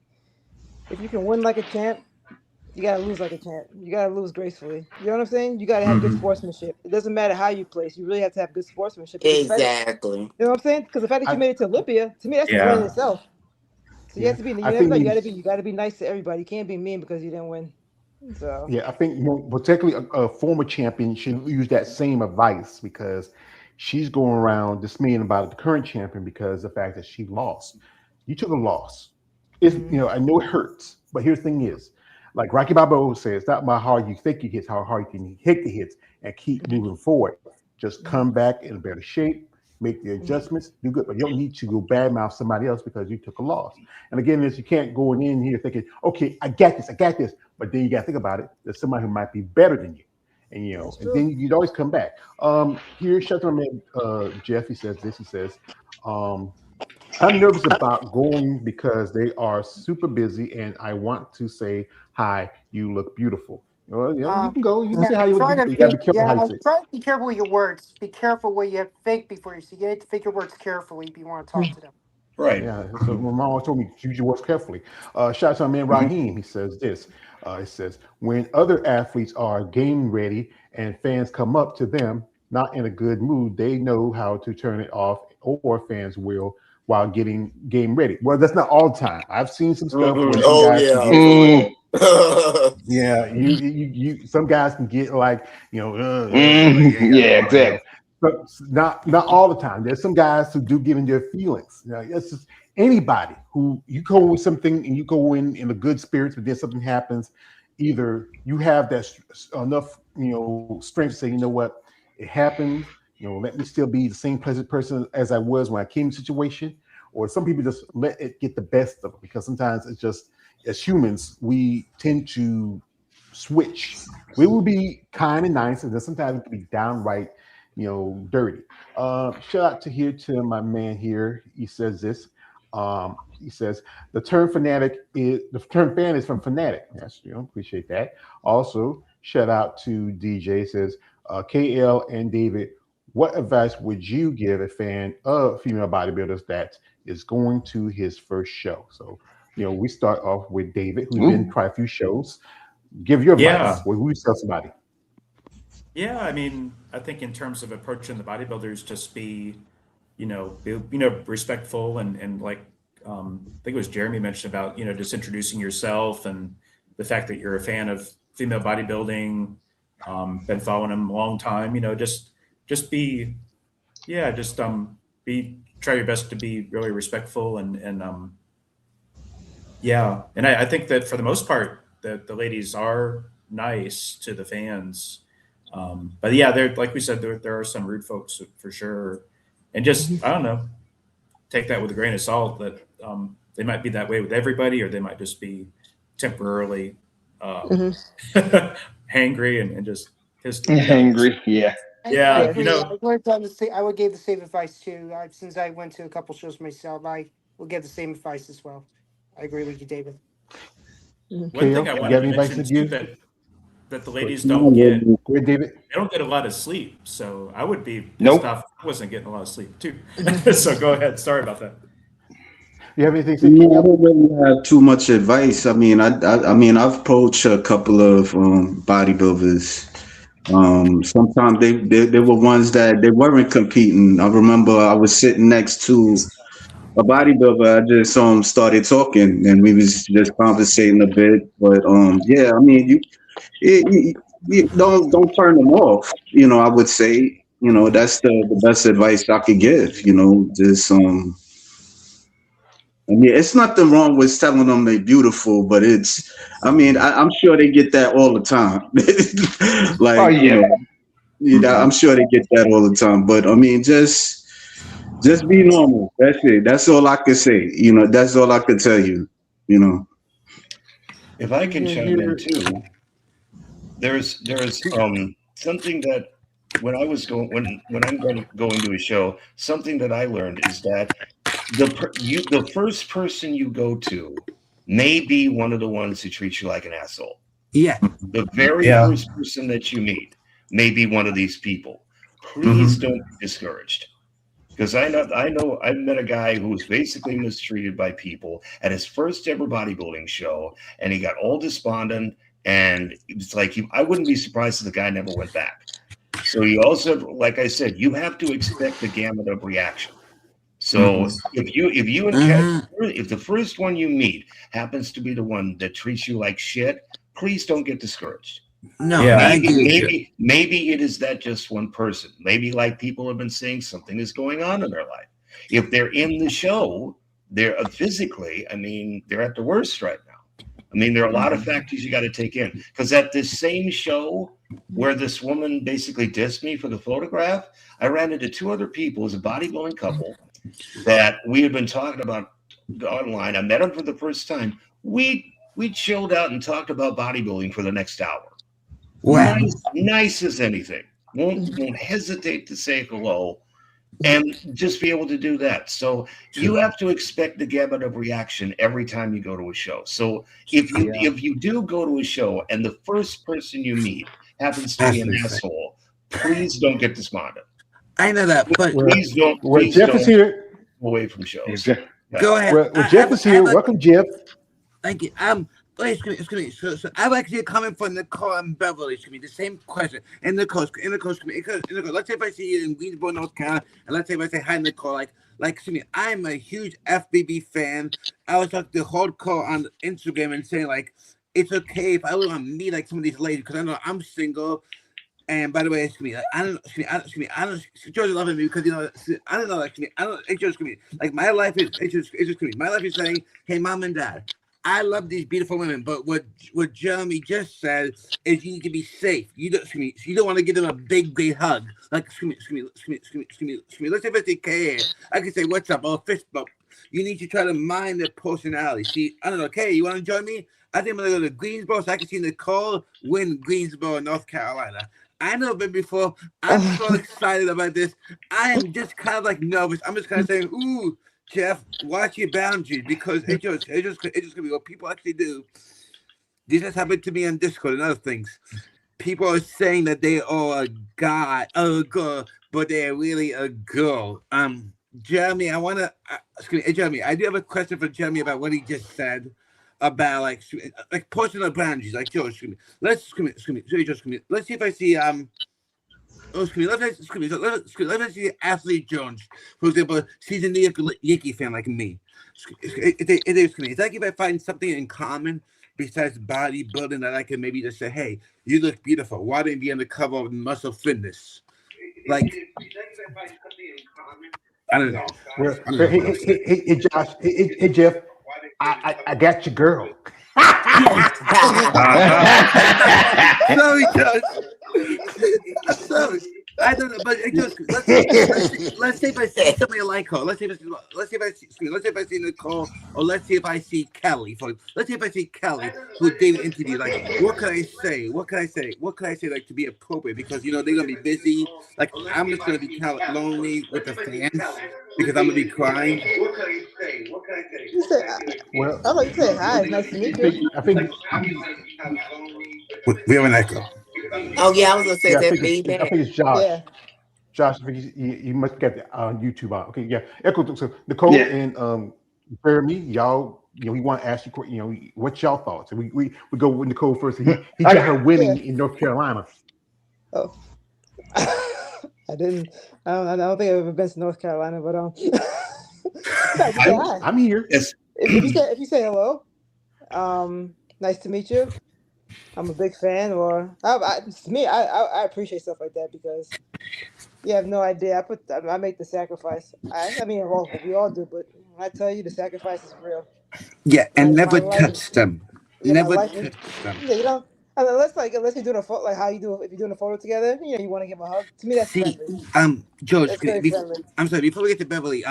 [SPEAKER 7] If you can win like a champ, you gotta lose like a champ. You gotta lose gracefully. You know what I'm saying? You gotta have good sportsmanship. It doesn't matter how you place. You really have to have good sportsmanship because the fact,
[SPEAKER 6] Exactly.
[SPEAKER 7] you know what I'm saying? Because the fact that you
[SPEAKER 2] I
[SPEAKER 7] made it to Olympia, to me, that's a win in
[SPEAKER 10] Yeah.
[SPEAKER 7] itself. So you
[SPEAKER 2] yeah
[SPEAKER 7] have to be. You
[SPEAKER 2] I
[SPEAKER 7] never
[SPEAKER 2] think
[SPEAKER 7] know.
[SPEAKER 2] maybe
[SPEAKER 7] You gotta be nice to everybody. You can't be mean because you didn't win. So.
[SPEAKER 2] yeah I think particularly a former champion should use that same advice because she's going around dismaying about the current champion because of the fact that she lost. You took a loss. It's
[SPEAKER 7] Mhm.
[SPEAKER 2] I know it hurts, but here's the thing is, like Rocky Balboa says, it's not about how hard you think you hit, how hard you can hit the hits and keep
[SPEAKER 7] Mhm.
[SPEAKER 2] moving forward. Just
[SPEAKER 7] Mhm.
[SPEAKER 2] come back in better shape, make the
[SPEAKER 7] Mhm.
[SPEAKER 2] adjustments, do good. But you don't need to go badmouth somebody else because you took a loss. And again, is you can't go in here thinking, okay, I got this. But then you got to think about it. There's somebody who might be better than you. And
[SPEAKER 7] That's
[SPEAKER 2] and
[SPEAKER 7] true.
[SPEAKER 2] then you'd always come back. Here, Shelter Man Jeff, he says this. He says, um, I'm nervous about going because they are super busy, and I want to say hi. You look beautiful. Well, you can go. You can
[SPEAKER 1] Yeah,
[SPEAKER 2] say hi. You look
[SPEAKER 1] try to
[SPEAKER 2] beautiful. You got to
[SPEAKER 1] be
[SPEAKER 2] be careful how you say it.
[SPEAKER 1] try to be careful with your words. Be careful what you think before you say. You have to think your words carefully if you want to talk to them.
[SPEAKER 3] Right.
[SPEAKER 2] Yeah, so my mom always told me use your words carefully. Shout out to my man Raheem. He says this. He says when other athletes are game ready and fans come up to them not in a good mood, they know how to turn it off, or fans will while getting game ready. Well, that's not all the time. I've seen some stuff where some
[SPEAKER 6] Oh
[SPEAKER 2] guys can
[SPEAKER 6] yeah,
[SPEAKER 2] get.
[SPEAKER 6] for
[SPEAKER 4] Mm,
[SPEAKER 6] real.
[SPEAKER 2] Yeah, some guys can get like,
[SPEAKER 4] yeah, exactly.
[SPEAKER 2] but not all the time. There's some guys who do get in their feelings. It's just anybody who you go with something and you go in a good spirits, but then something happens. Either you have that enough, strength to say, you know what, it happens. Let me still be the same pleasant person as I was when I came to the situation. Or some people just let it get the best of them because sometimes it's just as humans, we tend to switch. We will be kind and nice, and then sometimes we can be downright, dirty. Shout out to my man here. He says this. He says the term fan is from fanatic. Yes, appreciate that. Also, shout out to DJ. Says KL and David. What advice would you give a fan of female bodybuilders that is going to his first show? So we start off with David, who's been
[SPEAKER 4] Ooh.
[SPEAKER 2] quite a few shows. Give your advice.
[SPEAKER 10] Yeah.
[SPEAKER 2] What would you tell somebody?
[SPEAKER 10] Yeah. I mean, I think in terms of approaching the bodybuilders, just be, respectful and like, I think it was Jeremy mentioned about, just introducing yourself and the fact that you're a fan of female bodybuilding, been following them a long time, just be, yeah, just, try your best to be really respectful and yeah. And I think that for the most part, the ladies are nice to the fans. But yeah, there, like we said, there are some rude folks for sure. And just, I don't know, take that with a grain of salt that, they might be that way with everybody, or they might just be temporarily hangry and just pissed.
[SPEAKER 4] Hangry, yeah.
[SPEAKER 1] I
[SPEAKER 10] Yeah,
[SPEAKER 1] agree. I would on the same. I would give the same advice too. Since I went to a couple shows myself, I will give the same advice as well. I agree with you, David.
[SPEAKER 10] One thing I wanted to mention too that the ladies don't get. They don't get a lot of sleep, so I would be pissed off if I wasn't getting a lot of sleep too. So go ahead. Sorry about that.
[SPEAKER 2] You have anything to say?
[SPEAKER 5] I don't really have too much advice. I mean, I mean, I've approached a couple of bodybuilders. Sometimes they were ones that they weren't competing. I remember I was sitting next to a bodybuilder. I just started talking, and we was just conversating a bit. But yeah, I mean, you don't turn them off. You know, I would say, you know, that's the best advice I could give. You know, just I mean, it's nothing wrong with telling them they're beautiful, but I mean, I'm sure they get that all the time. Like, you know, I'm sure they get that all the time. But I mean, just be normal. That's it. That's all I could say. You know, that's all I could tell you. You know.
[SPEAKER 3] If I can chime in too, there's something that when I'm going to a show, something that I learned is that the first person you go to may be one of the ones who treats you like an asshole.
[SPEAKER 11] Yeah.
[SPEAKER 3] The very first person that you meet may be one of these people. Please don't be discouraged. Because I know I've met a guy who was basically mistreated by people at his first ever bodybuilding show, and he got all despondent, and it's like I wouldn't be surprised if the guy never went back. So you also, like I said, you have to expect the gamut of reaction. So if the first one you meet happens to be the one that treats you like shit, please don't get discouraged.
[SPEAKER 11] No,
[SPEAKER 3] maybe it is that just one person. Maybe, like people have been saying, something is going on in their life. If they're in the show, they're physically, I mean, they're at the worst right now. I mean, there are a lot of factors you got to take in. Because at this same show where this woman basically dissed me for the photograph, I ran into two other people. It was a bodybuilding couple that we had been talking about online. I met them for the first time. We chilled out and talked about bodybuilding for the next hour.
[SPEAKER 11] Wow.
[SPEAKER 3] Nice as anything. Won't hesitate to say hello and just be able to do that. So you have to expect the gamut of reaction every time you go to a show. So if you do go to a show and the first person you meet happens to be an asshole, please don't get despondent.
[SPEAKER 11] I know that, but
[SPEAKER 3] please don't.
[SPEAKER 2] Jeff is here.
[SPEAKER 3] Away from shows.
[SPEAKER 11] Go ahead.
[SPEAKER 2] Well, Jeff is here. Welcome, Jeff.
[SPEAKER 11] Thank you. Excuse me. So I like to get a comment from Nicole and Beverly. Excuse me, the same question. And Nicole, let's say if I see you in Greensboro, North Carolina, and let's say if I say hi, Nicole, like, excuse me, I'm a huge FBB fan. I was like the hardcore on Instagram and saying like, it's okay if I don't want to meet like some of these ladies because I know I'm single. And by the way, excuse me, I don't George loving me because you know I don't know, like I don't. It's just me. Like my life is it's just me. My life is saying, hey, mom and dad, I love these beautiful women, but what Jeremy just said is you need to be safe. You don't want to give them a big great hug. Like excuse me. Let's say if they care, I can say what's up or fist bump. You need to try to mind their personality. See, I don't know. Okay, you want to join me? I think I'm gonna go to Greensboro so I can see Nicole win Greensboro, North Carolina. I know been before. I'm so excited about this. I am just kind of like nervous. I'm just kind of saying, ooh, Jeff, watch your boundaries because it's just gonna be what people actually do. This has happened to me on Discord and other things. People are saying that they are a guy, a girl, but they're really a girl. Jeremy, Jeremy, I do have a question for Jeremy about what he just said about like personal boundaries. Like, Let's see if I see let's see Ashley Jones, for example. She's a New York Yankee fan like me. It's like if I find something in common besides bodybuilding that I can maybe just say, hey, you look beautiful. Why didn't you be on the cover of Muscle Fitness? Like, I don't know.
[SPEAKER 2] Hey, Josh. Hey, Jeff. I got your girl.
[SPEAKER 11] Sorry, Josh. Sorry. I don't know, but it just let's say if I see somebody like her. Let's say if I see Nicole, or let's say if I see Kelly. Let's say if I see Kelly, who David interviewed. Like, what could I say? What could I say? What could I say? Like to be appropriate, because they're gonna be busy. Like I'm just gonna be kind of lonely with the fans because I'm gonna be crying.
[SPEAKER 2] Well,
[SPEAKER 7] You say, I thought you said hi. Nice to meet you.
[SPEAKER 2] I think,
[SPEAKER 11] We have an echo.
[SPEAKER 6] Oh yeah, I was gonna say
[SPEAKER 2] yeah,
[SPEAKER 6] that
[SPEAKER 2] I
[SPEAKER 6] feedback.
[SPEAKER 2] think it's Josh.
[SPEAKER 7] Yeah.
[SPEAKER 2] Josh, I think you must get the YouTube on. Okay, yeah. Echo. So Nicole
[SPEAKER 4] Yeah.
[SPEAKER 2] and Jeremy, y'all, we want to ask you, what's y'all thoughts? We go with Nicole first. He got her winning in North Carolina.
[SPEAKER 7] Oh. I didn't. I don't think I've ever been to North Carolina, but yeah, just say hi.
[SPEAKER 2] I'm here.
[SPEAKER 3] Yes.
[SPEAKER 7] If you say hello, nice to meet you. I'm a big fan, or to me, I appreciate stuff like that because you have no idea. I make the sacrifice. I mean, well, we all do, but when I tell you the sacrifice is real.
[SPEAKER 11] Yeah, and
[SPEAKER 7] My
[SPEAKER 11] never
[SPEAKER 7] life,
[SPEAKER 11] touch them.
[SPEAKER 7] yeah, my
[SPEAKER 11] Never
[SPEAKER 7] life.
[SPEAKER 11] touch them.
[SPEAKER 7] Yeah, you know, unless you're doing a photo, like how you do if you're doing a photo together, you want to give a hug. To me, that's
[SPEAKER 11] See,
[SPEAKER 7] friendly.
[SPEAKER 11] George,
[SPEAKER 7] That's very friendly.
[SPEAKER 11] I'm sorry, before we get to Beverly,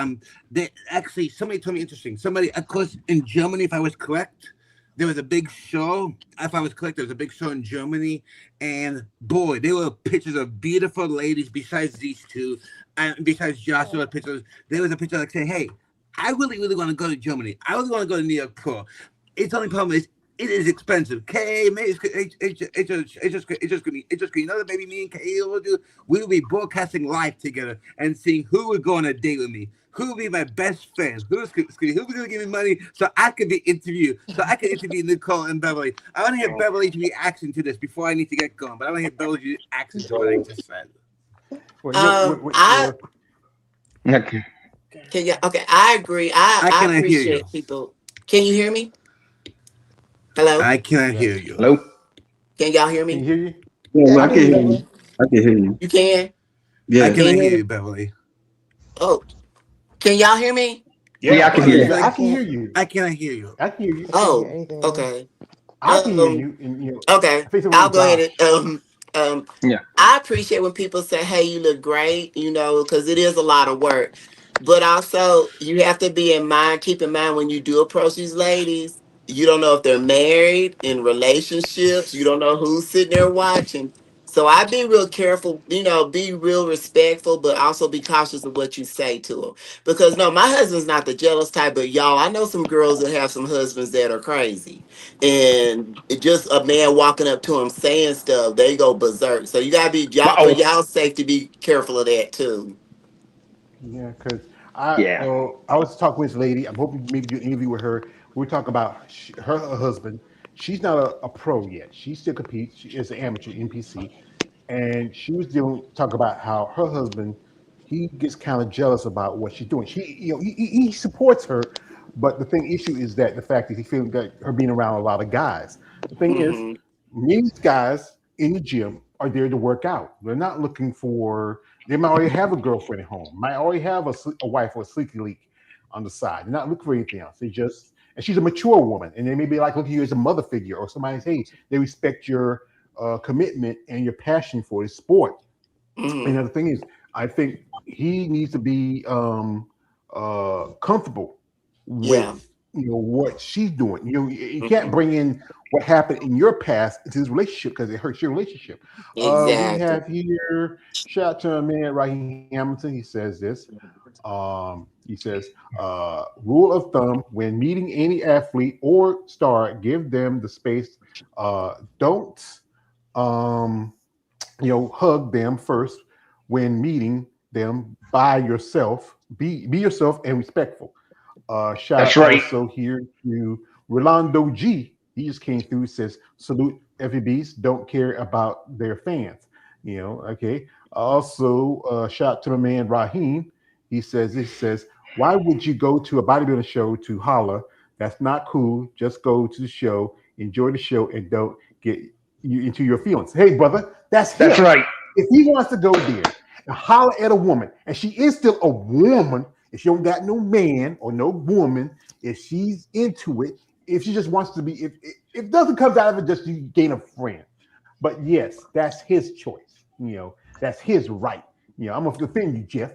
[SPEAKER 11] somebody told me interesting. Somebody, of course, in Germany, if I was correct, there was a big show. If I was correct, there was a big show in Germany, and boy, there were pictures of beautiful ladies besides these two, and besides Joshua pictures. There was a picture like saying, "Hey, I really, really want to go to Germany. I really want to go to New York Pro." Its only problem is it is expensive. Okay, maybe it's just you know that maybe me and Kay we'll be broadcasting live together and seeing who would go on a date with me. Who will be my best friend? Who's going to give me money so I can be interviewed? So I can interview Nicole and Beverly. I want to hear Beverly's reaction to this before I need to get going. But I want to hear Beverly's reaction to what I just said.
[SPEAKER 4] Okay.
[SPEAKER 6] Okay, I agree. I
[SPEAKER 11] cannot hear you.
[SPEAKER 6] appreciate people. Can you hear me? Hello?
[SPEAKER 11] I cannot hear you.
[SPEAKER 4] Hello?
[SPEAKER 6] Can y'all hear
[SPEAKER 2] Can you
[SPEAKER 6] me?
[SPEAKER 2] hear you?
[SPEAKER 5] Yeah, I
[SPEAKER 7] I
[SPEAKER 5] can hear you. I can hear you.
[SPEAKER 6] You can?
[SPEAKER 5] Yeah.
[SPEAKER 11] I
[SPEAKER 6] Can
[SPEAKER 11] cannot
[SPEAKER 6] you
[SPEAKER 11] hear
[SPEAKER 6] hear
[SPEAKER 11] you,
[SPEAKER 6] me?
[SPEAKER 11] Beverly.
[SPEAKER 6] Oh, can y'all hear me?
[SPEAKER 4] Yeah, I can hear you.
[SPEAKER 2] I can hear you.
[SPEAKER 11] I cannot hear you.
[SPEAKER 2] I can hear you.
[SPEAKER 7] I can't hear
[SPEAKER 6] Oh,
[SPEAKER 7] anything.
[SPEAKER 6] okay.
[SPEAKER 2] I can hear you. And
[SPEAKER 6] Okay,
[SPEAKER 2] face it
[SPEAKER 6] I'll
[SPEAKER 2] with
[SPEAKER 6] go
[SPEAKER 2] Josh.
[SPEAKER 6] ahead and
[SPEAKER 4] Yeah.
[SPEAKER 6] I appreciate when people say, "Hey, you look great," because it is a lot of work. But also, you have to keep in mind when you do approach these ladies, you don't know if they're married, in relationships. You don't know who's sitting there watching. So I be real careful, be real respectful, but also be cautious of what you say to them. Because no, my husband's not the jealous type, but y'all, I know some girls that have some husbands that are crazy, and just a man walking up to him saying stuff, they go berserk. So you gotta be y'all for
[SPEAKER 4] Uh-oh.
[SPEAKER 6] y'all's safety, be careful of that too.
[SPEAKER 2] Yeah, because
[SPEAKER 4] Yeah.
[SPEAKER 2] I was talking with this lady. I'm hoping maybe do an interview with her. We're talking about her husband. She's not a pro yet. She still competes. She is an amateur NPC, and she was talking about how her husband, he gets kind of jealous about what she's doing. He supports her, but the issue is that the fact that he feels that her being around a lot of guys. The thing is,
[SPEAKER 6] Hmm.
[SPEAKER 2] these guys in the gym are there to work out. They're not looking for. They might already have a girlfriend at home. Might already have a wife or a sleepy leak on the side. They're not looking for anything else. And she's a mature woman, and they may be like looking at you as a mother figure or somebody. Hey, they respect your commitment and your passion for this sport.
[SPEAKER 6] Hmm.
[SPEAKER 2] And the thing is, I think he needs to be comfortable
[SPEAKER 6] Yeah.
[SPEAKER 2] with what she's doing. You can't
[SPEAKER 6] Hmm.
[SPEAKER 2] bring in what happened in your past into this relationship because it hurts your relationship. We
[SPEAKER 6] Exactly.
[SPEAKER 2] have here shout out to a man Raheem Hamilton. He says this. Rule of thumb: when meeting any athlete or star, give them the space. Don't hug them first when meeting them by yourself. Be yourself and respectful. Shout
[SPEAKER 4] That's
[SPEAKER 2] out
[SPEAKER 4] right.
[SPEAKER 2] also here to Rolando G. He just came through. Says salute FEBs. Don't care about their fans. Okay. Also, shout out to my man Raheem. He says, why would you go to a bodybuilding show to holler? That's not cool. Just go to the show, enjoy the show, and don't get you into your feelings. Hey, brother, that's
[SPEAKER 4] That's
[SPEAKER 2] him.
[SPEAKER 4] right.
[SPEAKER 2] If he wants to go there and holler at a woman, and she is still a woman, if she don't got no man or no woman, if she's into it, if she just wants to be, if it doesn't come out of it, just you gain a friend. But yes, that's his choice. That's his right. I'm gonna defend you, Jeff.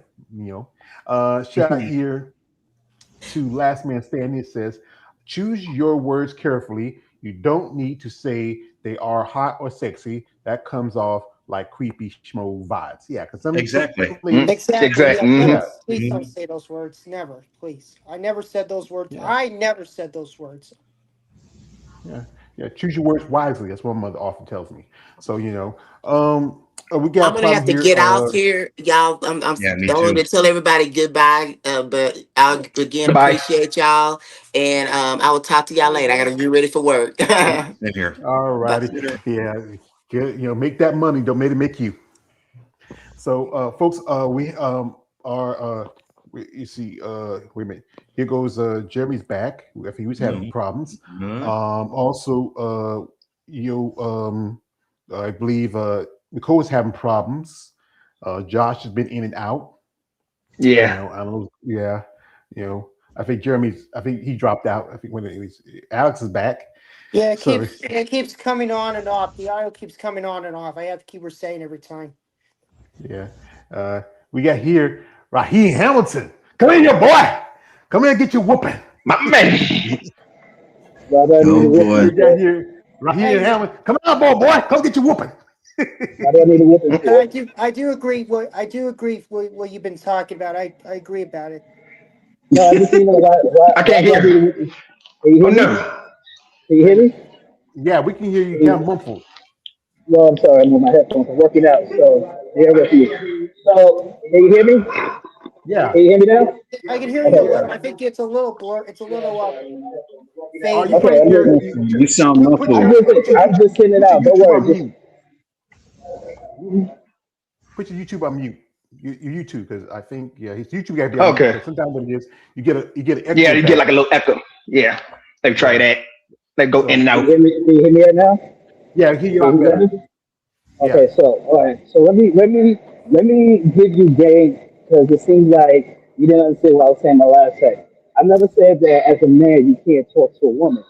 [SPEAKER 2] Shout out here to Last Man Standing. It says, choose your words carefully. You don't need to say they are hot or sexy. That comes off like creepy schmo vibes. Yeah, because some
[SPEAKER 3] Exactly.
[SPEAKER 2] ladies,
[SPEAKER 1] Exactly. Yeah,
[SPEAKER 4] Exactly.
[SPEAKER 1] never.
[SPEAKER 2] yeah,
[SPEAKER 1] Please
[SPEAKER 3] Mhm.
[SPEAKER 1] don't say those words. Never, please. I never said those words.
[SPEAKER 2] yeah,
[SPEAKER 1] I never said those words.
[SPEAKER 2] yeah, yeah. Choose your words wisely. That's what my mother often tells me. So we got
[SPEAKER 6] I'm
[SPEAKER 2] a
[SPEAKER 6] gonna have
[SPEAKER 2] problem
[SPEAKER 6] to
[SPEAKER 2] here.
[SPEAKER 6] get off here, y'all. I'm
[SPEAKER 3] Yeah, me
[SPEAKER 6] going
[SPEAKER 3] too.
[SPEAKER 6] to tell everybody goodbye, but I again
[SPEAKER 4] Goodbye.
[SPEAKER 6] appreciate y'all, and I will talk to y'all later. I gotta get ready for work.
[SPEAKER 3] Yep, same here.
[SPEAKER 2] All
[SPEAKER 6] But
[SPEAKER 2] righty, yeah, good. Make that money. Don't make it make you. So, folks, we are you see, wait a minute. Here goes Jeremy's back. If he was having
[SPEAKER 3] Mhm.
[SPEAKER 2] problems.
[SPEAKER 3] Mhm.
[SPEAKER 2] Also, I believe Nicole is having problems. Josh has been in and out.
[SPEAKER 4] Yeah.
[SPEAKER 2] I don't know. Yeah, I think Jeremy's. I think he dropped out. I think when it was Alex is back.
[SPEAKER 1] Yeah,
[SPEAKER 2] So
[SPEAKER 1] it keeps coming on and off. The audio keeps coming on and off. I have to keep saying every time.
[SPEAKER 2] yeah, uh, we got here Raheem Hamilton. Come in here, boy. Come here and get your whooping.
[SPEAKER 4] My man.
[SPEAKER 12] Why do I need a
[SPEAKER 5] Oh
[SPEAKER 12] whooping
[SPEAKER 5] boy.
[SPEAKER 2] We got
[SPEAKER 12] for?
[SPEAKER 2] here Raheem
[SPEAKER 1] Hey,
[SPEAKER 2] Hamilton. Come on, boy. Come get your whooping.
[SPEAKER 12] Why do I need a whooping
[SPEAKER 1] and
[SPEAKER 12] for?
[SPEAKER 1] I do agree. I do agree with what you've been talking about. I agree about it.
[SPEAKER 12] No, I just need to know
[SPEAKER 4] I
[SPEAKER 12] why
[SPEAKER 4] can't
[SPEAKER 12] do I need a
[SPEAKER 4] hear.
[SPEAKER 12] whooping? Can you
[SPEAKER 4] Oh
[SPEAKER 12] hear me?
[SPEAKER 4] no.
[SPEAKER 12] Can you hear me?
[SPEAKER 2] Yeah, we can hear you
[SPEAKER 12] Can
[SPEAKER 2] kind of
[SPEAKER 12] you,
[SPEAKER 2] muffled.
[SPEAKER 12] no, I'm sorry, I'm on my headphones. I'm working out, so bear with you. So, can you hear me?
[SPEAKER 2] Yeah,
[SPEAKER 12] Can you hear me now?
[SPEAKER 1] I can hear you a
[SPEAKER 12] Okay.
[SPEAKER 1] little. I think it's a little blur. It's a little
[SPEAKER 2] Are you
[SPEAKER 1] faded.
[SPEAKER 12] Okay,
[SPEAKER 2] putting
[SPEAKER 12] I'm
[SPEAKER 2] your
[SPEAKER 12] just,
[SPEAKER 5] You sound
[SPEAKER 2] put
[SPEAKER 5] muffled.
[SPEAKER 2] your put your
[SPEAKER 12] I'm just sending it
[SPEAKER 2] put your
[SPEAKER 12] out. Don't
[SPEAKER 2] YouTube
[SPEAKER 12] worry.
[SPEAKER 2] on
[SPEAKER 12] Just
[SPEAKER 2] mute? Put your YouTube on mute. Your YouTube, because I think his YouTube got to be on mute
[SPEAKER 4] Okay.
[SPEAKER 2] because sometimes what it is, you get an
[SPEAKER 4] Yeah,
[SPEAKER 2] echo
[SPEAKER 4] you get like
[SPEAKER 2] back.
[SPEAKER 4] a little echo. Yeah. Let me try
[SPEAKER 2] Yeah.
[SPEAKER 4] that. Let go in
[SPEAKER 2] So
[SPEAKER 4] and
[SPEAKER 12] can you
[SPEAKER 4] out.
[SPEAKER 12] hear me? Can you hear me right now?
[SPEAKER 2] yeah, I hear you a
[SPEAKER 12] Can
[SPEAKER 2] lot
[SPEAKER 12] you hear
[SPEAKER 2] better.
[SPEAKER 12] me?
[SPEAKER 2] Yeah.
[SPEAKER 12] Okay, so all right, so let me give you game because it seems like you didn't understand what I was saying the last time. I never said that as a man you can't talk to a woman.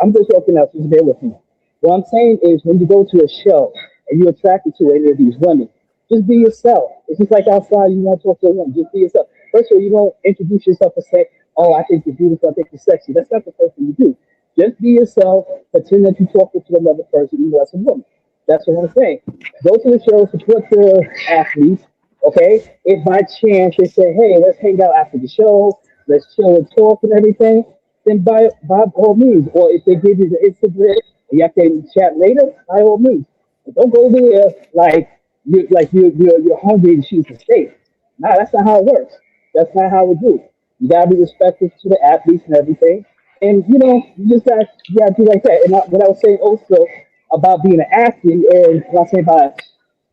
[SPEAKER 12] I'm just talking out. Just bear with me. What I'm saying is when you go to a show and you're attracted to any of these women, just be yourself. It's just like outside you want to talk to a woman. Just be yourself. First of all, you don't introduce yourself and say, "Oh, I think you're beautiful. I think you're sexy." That's not the first thing you do. Just be yourself. Pretend that you're talking to another person, even though that's a woman. That's what I'm saying. Go to the show, support the athletes. Okay. If by chance they say, "Hey, let's hang out after the show, let's chill and talk and everything," then by all means. Or if they give you the Instagram and you can chat later, by all means. But don't go there like you're hungry and choose to stay. Nah, that's not how it works. That's not how we do. You gotta be respectful to the athletes and everything. And you just gotta do like that. And what I was saying also about being an athlete and what I was saying about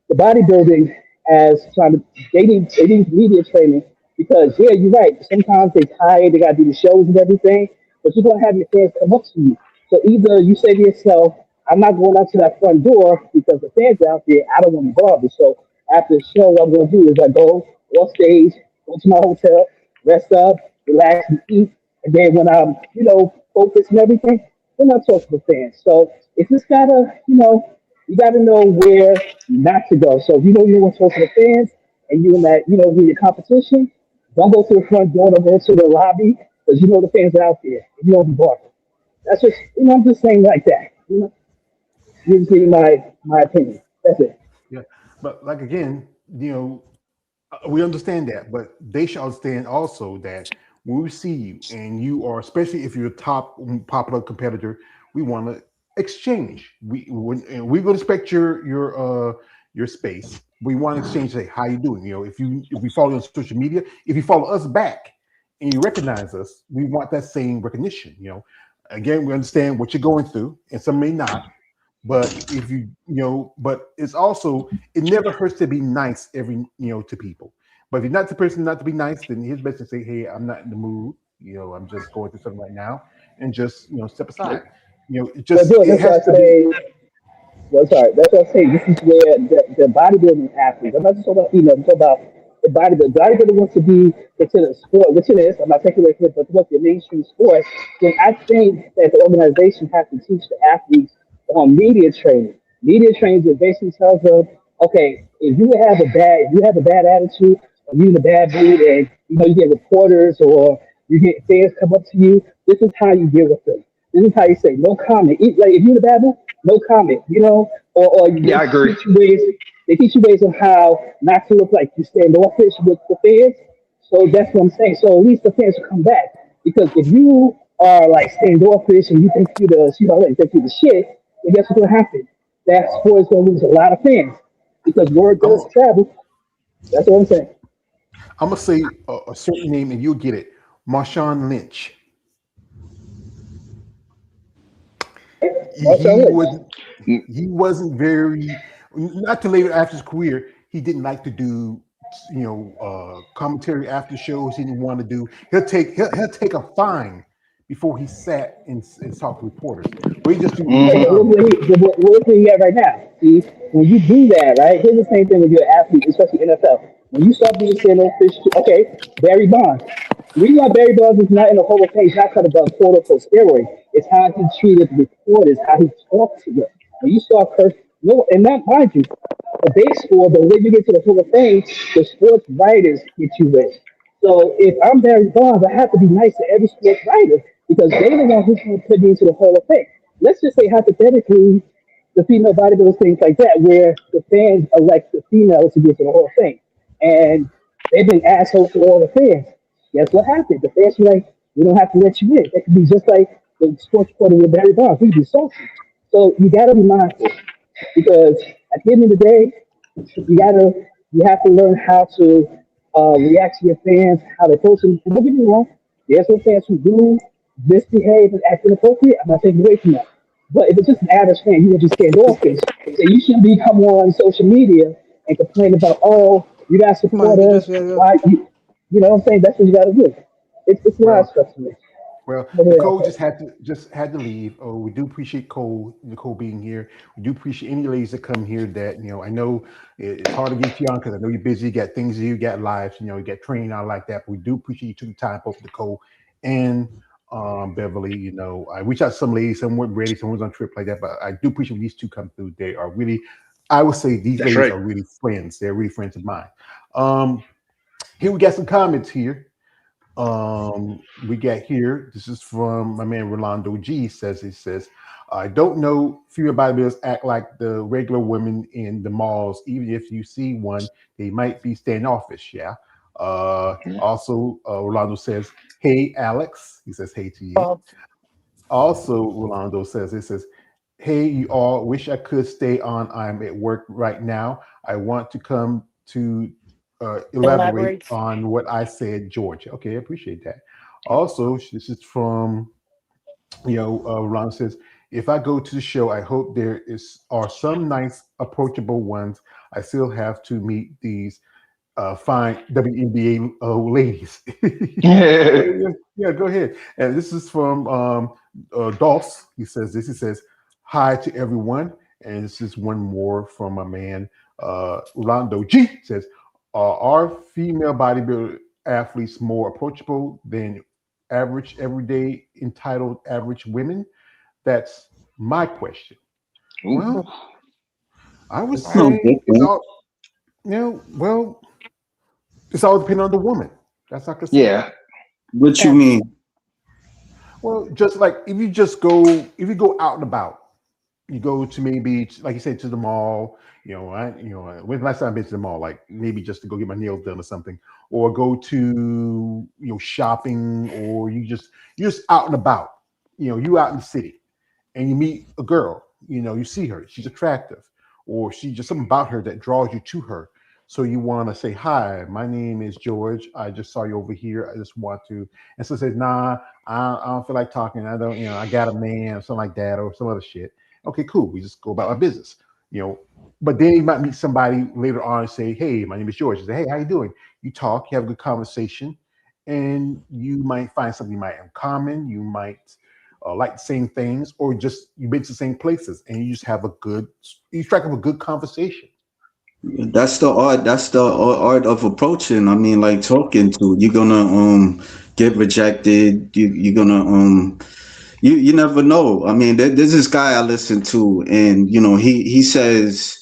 [SPEAKER 12] the bodybuilding as trying to they need media training because yeah, you're right. Sometimes they tired, they gotta do the shows and everything, but you're gonna have your fans come up to you. So either you say to yourself, I'm not going out to that front door because the fans are out there, I don't want to bother. So after the show, what I'm gonna do is I go on stage, go to my hotel, rest up, relax and eat. And then when I'm, focused and everything, then I talk to the fans. So it's just gotta, you got to know where not to go. So if you know you want to talk to the fans and you in that, in your competition, don't go to the front door, don't go to the lobby because you know the fans are out there. You don't be barking. That's just, I'm just saying like that. You just give me my opinion. That's it.
[SPEAKER 2] Yeah. But like again, we understand that, but they should understand also that when we see you and you are, especially if you're a top popular competitor, we want to exchange. And we're going to respect your space. We want to exchange. Say how you doing. If we follow you on social media, if you follow us back and you recognize us, we want that same recognition. Again, we understand what you're going through, and some may not. But if but it's also it never hurts to be nice to people. But if you're not the person not to be nice, then his best to say, hey, I'm not in the mood. I'm just going through something right now, and just step aside.
[SPEAKER 12] Well, George,
[SPEAKER 2] It
[SPEAKER 12] that's why
[SPEAKER 2] has
[SPEAKER 12] I
[SPEAKER 2] to be.
[SPEAKER 12] say, well, sorry, that's what I say. This is where the bodybuilding athletes. I'm not just talking about I'm talking about the bodybuilder. Bodybuilder wants to be considered a sport, which it is. I'm not taking away from it, but what's the mainstream sport? Then I think that the organization has to teach the athletes on media training. Media training that basically tells them okay, if you have a bad attitude, or you in a bad mood, and you get reporters or you get fans come up to you, this is how you deal with them. This is how you say no comment. Like if you're in a bad mood, no comment. Or
[SPEAKER 4] Yeah, I agree.
[SPEAKER 12] they teach you ways on how not to look like you standoffish with the fans. So that's what I'm saying. So at least the fans will come back. Because if you are like standoffish and you think you think you the shit, then guess what's gonna happen? That sport is gonna lose a lot of fans because word
[SPEAKER 2] I'm
[SPEAKER 12] does travel. That's what I'm saying.
[SPEAKER 2] I'm gonna say a certain name and you'll get it. Marshawn Lynch.
[SPEAKER 12] Marshawn
[SPEAKER 2] He
[SPEAKER 12] Lynch.
[SPEAKER 2] was he wasn't very, not to later after his career. He didn't like to do commentary after shows. He didn't want to do. He'll take a fine before he sat and talked to reporters. But he just do
[SPEAKER 12] Yeah, but
[SPEAKER 2] comments.
[SPEAKER 12] look where he at right now. See, when you do that, right? Here's the same thing with your athlete, especially NFL. When you start being standoffish, okay, Barry Bonds. The reason why Barry Bonds is not in the Hall of Fame is not because of the quote unquote steroid. It's how he treated reporters, how he talked to them. When you start cursing, no, and not mind you, the baseball, the way you get to the Hall of Fame, the sports writers get you with. So if I'm Barry Bonds, I have to be nice to every sports writer because they're the one who's going to put me into the Hall of Fame. Let's just say hypothetically, the female bodybuilders, things like that, where the fans elect the female to get to the Hall of Fame, and they've been assholes to all the fans. Guess what happened? The fans were like, "We don't have to let you in." It could be just like the sports reporter with Barry Bonds. We be salty. So you got to be mindful because at the end of the day, you have to learn how to react to your fans, how they approach them. Don't get me wrong. There's some fans who do misbehave and act inappropriate. I'm not taking away from that. But if it's just an average fan, you would just standoffish. So you shouldn't be come on social media and complain about, oh, you got
[SPEAKER 7] Come on,
[SPEAKER 12] supporters.
[SPEAKER 7] Idris, we gotta go.
[SPEAKER 12] Why you know what I'm saying? That's what you got to do. It's a lot of
[SPEAKER 2] Well,
[SPEAKER 12] stuff to me.
[SPEAKER 2] Well,
[SPEAKER 12] But yeah,
[SPEAKER 2] Nicole
[SPEAKER 12] okay.
[SPEAKER 2] just had to leave. Oh, we do appreciate Nicole being here. We do appreciate any ladies that come here. That I know it's hard to get you on because I know you're busy. You got things to do. You got lives. You got training out like that. But we do appreciate you took the time, both Nicole and Beverly. I reached out to some ladies. Some weren't ready. Some was on trip like that. But I do appreciate when these two come through. They are really, I would say, these
[SPEAKER 3] That's
[SPEAKER 2] ladies
[SPEAKER 3] right.
[SPEAKER 2] are really friends. They're really friends of mine. Here we got some comments here. We got here. This is from my man Rolando G. He says, I don't know. Female bodybuilders act like the regular women in the malls. Even if you see one, they might be standoffish. Yeah. Also, Rolando says, "Hey, Alex." He says, "Hey to you."
[SPEAKER 1] Well,
[SPEAKER 2] Also, Rolando says, "Hey, you all. Wish I could stay on. I'm at work right now. I want to come to elaborate
[SPEAKER 1] elaborate.
[SPEAKER 2] on what I said, George." Okay, I appreciate that. Also, this is from Ron says, "If I go to the show, I hope there are some nice, approachable ones. I still have to meet these fine WNBA ladies." Yeah, go ahead. And this is from Dolphs. He says this. He says, "Hi to everyone." And this is one more from my man Rolando G. Says, "Are female bodybuilder athletes more approachable than average, everyday, entitled average women?" That's my question.
[SPEAKER 4] Ooh.
[SPEAKER 2] Well, I would
[SPEAKER 5] It's no
[SPEAKER 2] say it's
[SPEAKER 5] different.
[SPEAKER 2] all well, it's all depending on the woman. That's all I can say.
[SPEAKER 4] Yeah.
[SPEAKER 5] What you
[SPEAKER 1] And
[SPEAKER 5] mean?
[SPEAKER 2] Well, just like if you go out and about, you go to maybe like you said to the mall. When's the last time I've been to the mall? Like maybe just to go get my nails done or something, or go to shopping, or you're just out and about. You out in the city, and you meet a girl. You see her, she's attractive, or she just something about her that draws you to her. So you want to say, "Hi, my name is George. I just saw you over here. I just want to," and so says, "Nah, I don't feel like talking. I don't, I got a man or something like that or some other shit." Okay, cool. We just go about our business, you know. But then you might meet somebody later on and say, "Hey, my name is George." You say, "Hey, how you doing?" You talk, you have a good conversation, and you might find something you might have in common. You might like the same things, or just you've been to the same places, and you just have you strike up a good conversation.
[SPEAKER 5] That's the art. That's the art of approaching. I mean, like talking to. You're gonna get rejected. You're gonna you never know. I mean, there's this guy I listen to, and he says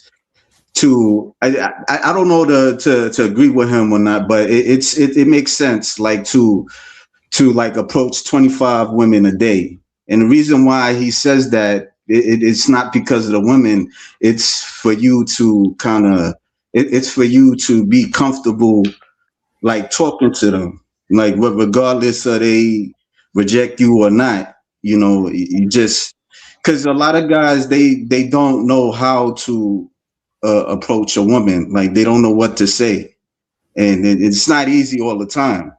[SPEAKER 5] I don't know to agree with him or not, but it makes sense like to like approach 25 women a day. And the reason why he says that it's not because of the women, it's for you to kind of it's for you to be comfortable like talking to them, like regardless of they reject you or not. You just because a lot of guys they don't know how to approach a woman, like they don't know what to say, and it's not easy all the time.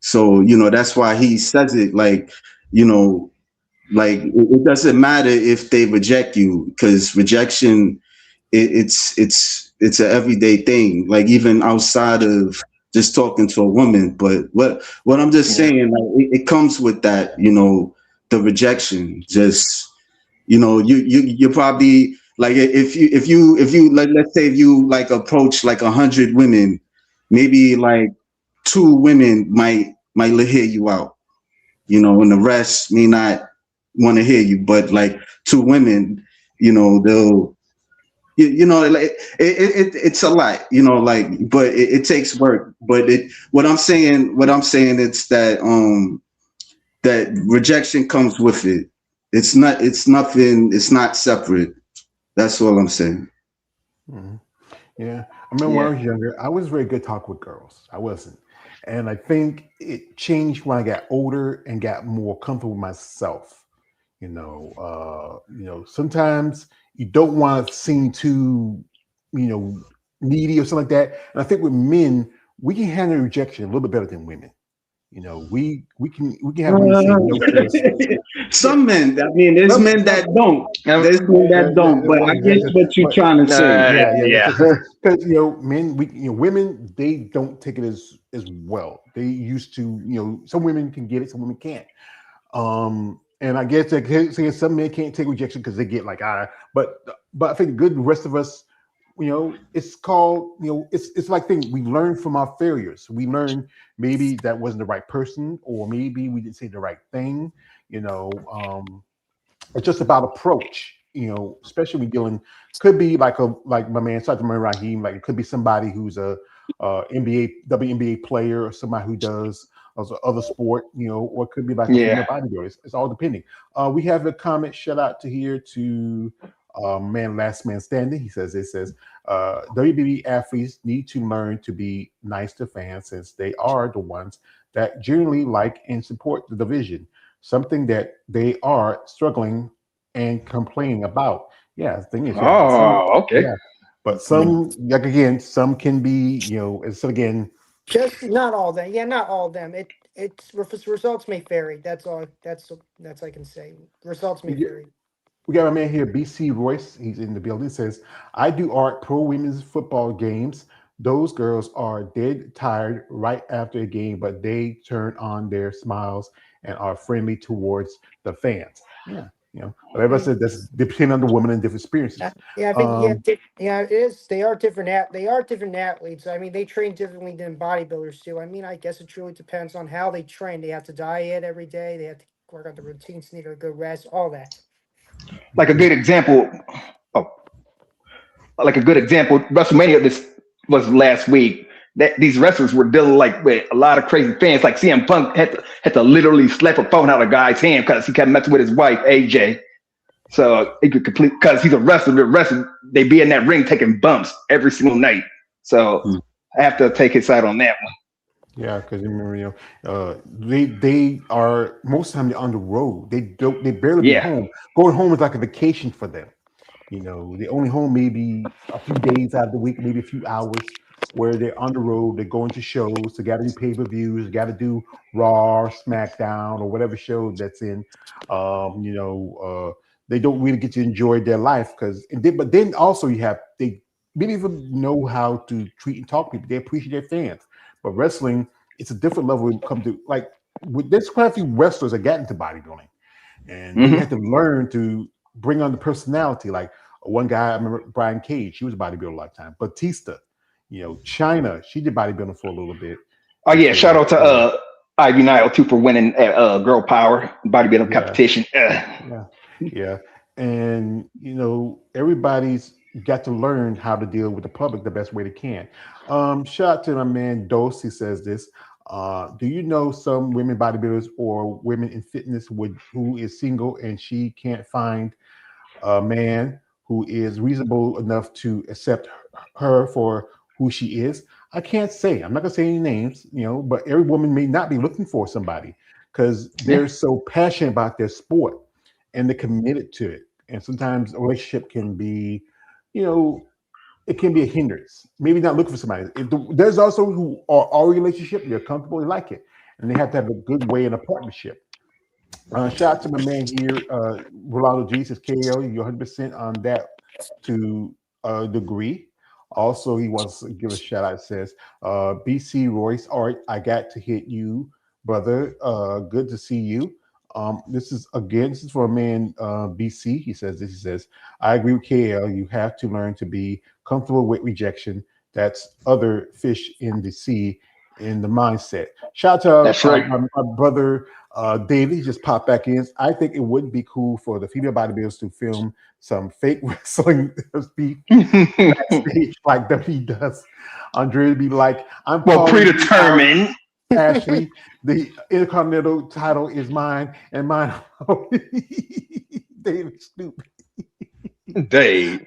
[SPEAKER 5] So that's why he says it like you know like it doesn't matter if they reject you, because rejection it's an everyday thing, like even outside of just talking to a woman. But what I'm just
[SPEAKER 4] Yeah.
[SPEAKER 5] saying, like it comes with that, the rejection. Just you probably like if you like, let's say if you like approach like 100 women, maybe like 2 women might hear you out, and the rest may not want to hear you. But like 2 women, they'll like it's a lot, like, but it takes work. But what I'm saying it's that rejection comes with it. It's nothing, it's not separate. That's all I'm saying.
[SPEAKER 2] Mhm. Yeah, I remember when I
[SPEAKER 4] Yeah.
[SPEAKER 2] was younger, I was very good talk with girls. I wasn't, and I think it changed when I got older and got more comfortable with myself. Sometimes you don't want to seem too, you know, needy or something like that. And I think with men, we can handle rejection a little bit better than women. We can have women say no to us. Yeah,
[SPEAKER 5] Some men, I mean, there's
[SPEAKER 2] some
[SPEAKER 5] men
[SPEAKER 2] some
[SPEAKER 5] that don't. There's men
[SPEAKER 2] yeah,
[SPEAKER 5] that
[SPEAKER 2] yeah,
[SPEAKER 5] don't. But I get
[SPEAKER 2] exactly.
[SPEAKER 5] what you're
[SPEAKER 2] But
[SPEAKER 5] trying to say.
[SPEAKER 2] yeah,
[SPEAKER 4] Yeah.
[SPEAKER 2] because men, women, they don't take it as well. They used to, some women can get it, some women can't. And I guess that saying some men can't take rejection because they get like but I think the good rest of us, it's called, it's like thing we learn from our failures. We learn maybe that wasn't the right person, or maybe we didn't say the right thing. You know, it's just about approach. Especially when dealing could be like my man Saddam Rahim, like it could be somebody who's a NBA WNBA player, or somebody who does other sport, or it could be like a female
[SPEAKER 4] Yeah.
[SPEAKER 2] bodybuilder. It's all depending. We have a comment shout out to here to last man standing. It says WBB athletes need to learn to be nice to fans, since they are the ones that generally like and support the division, something that they are struggling and complaining about. Yeah, the thing is, yeah,
[SPEAKER 4] Oh, okay.
[SPEAKER 2] yeah, but some, like again, some can be, it's again,
[SPEAKER 1] Just not all them. Yeah, not all them. Results may vary. That's all. That's I can say. Results may
[SPEAKER 2] we get,
[SPEAKER 1] vary.
[SPEAKER 2] we got a man here, BC Royce. He's in the building. Says, I do art pro women's football games. Those girls are dead tired right after a game, but they turn on their smiles and are friendly towards the fans. Yeah, but everybody
[SPEAKER 1] Mm.
[SPEAKER 2] said that's depending on the woman and different
[SPEAKER 1] Yeah,
[SPEAKER 2] experiences.
[SPEAKER 1] yeah, I think
[SPEAKER 2] Um,
[SPEAKER 1] yeah, it is. They are different. They are different athletes. I mean, they train differently than bodybuilders do. I mean, I guess it truly depends on how they train. They have to diet every day. They have to work on the routines. Need a good rest. All that.
[SPEAKER 4] Like a good example. Oh, like a good example. WrestleMania this was last week. That these wrestlers were dealing like with a lot of crazy fans. Like CM Punk had to literally slap a phone out of a guy's hand because he kept messing with his wife AJ. So he could complete because he's a wrestler. The wrestler they be in that ring taking bumps every single night. So
[SPEAKER 5] Hmm.
[SPEAKER 4] I have to take his side on that one.
[SPEAKER 2] Yeah, because remember, they are most of the time they're on the road. They barely be
[SPEAKER 4] Yeah.
[SPEAKER 2] home. Going home is like a vacation for them. They only home maybe a few days out of the week, maybe a few hours, where they're on the road. They're going to shows. They got to do pay-per-views. They got to do Raw, or SmackDown, or whatever show that's in. They don't really get to enjoy their life but then also many of them know how to treat and talk to people. They appreciate their fans. But wrestling, it's a different level when it comes to there's quite a few wrestlers that got into bodybuilding, and they had
[SPEAKER 4] Hmm.
[SPEAKER 2] to learn to bring on the personality. Like one guy, I remember Brian Cage, he was a bodybuilder a lot of time. Batista, China, she did bodybuilding for a little bit.
[SPEAKER 4] Oh
[SPEAKER 2] And
[SPEAKER 4] yeah. Shout
[SPEAKER 2] so,
[SPEAKER 4] out to Ivy Nile too for winning at Girl Power bodybuilding
[SPEAKER 2] yeah,
[SPEAKER 4] competition.
[SPEAKER 2] yeah, yeah. And everybody's got to learn how to deal with the public the best way they can. Shout out to my man Dose. He says this. Do you know some women bodybuilders or women in fitness who is single and she can't find a man who is reasonable enough to accept her for who she is? I can't say. I'm not gonna say any names, but every woman may not be looking for somebody because they're so passionate about their sport and they're committed to it. And sometimes a relationship can be, it can be a hindrance. Maybe not looking for somebody. There's also who are all relationship, they're comfortable, they like it, and they have to have a good way in a partnership. Shout out to my man here, Rolando G says, KL, you're 100% on that to a degree. Also, he wants to give a shout out. Says, BC Royce, Art, I got to hit you, brother. Good to see you. This is for a man, BC. He says this. He says, I agree with KL. You have to learn to be comfortable with rejection. That's other fish in the sea in the mindset. Shout out
[SPEAKER 4] That's
[SPEAKER 2] to
[SPEAKER 4] right.
[SPEAKER 2] my brother David. He just popped back in. I think it would be cool for the female bodybuilders to film some fake wrestling speak backstage like WWE does. Andre would be like, I'm
[SPEAKER 4] Well,
[SPEAKER 2] calling you out,
[SPEAKER 4] predetermined.
[SPEAKER 2] Ashley. The Intercontinental title is mine, and mine. David, stupid.
[SPEAKER 4] Dave.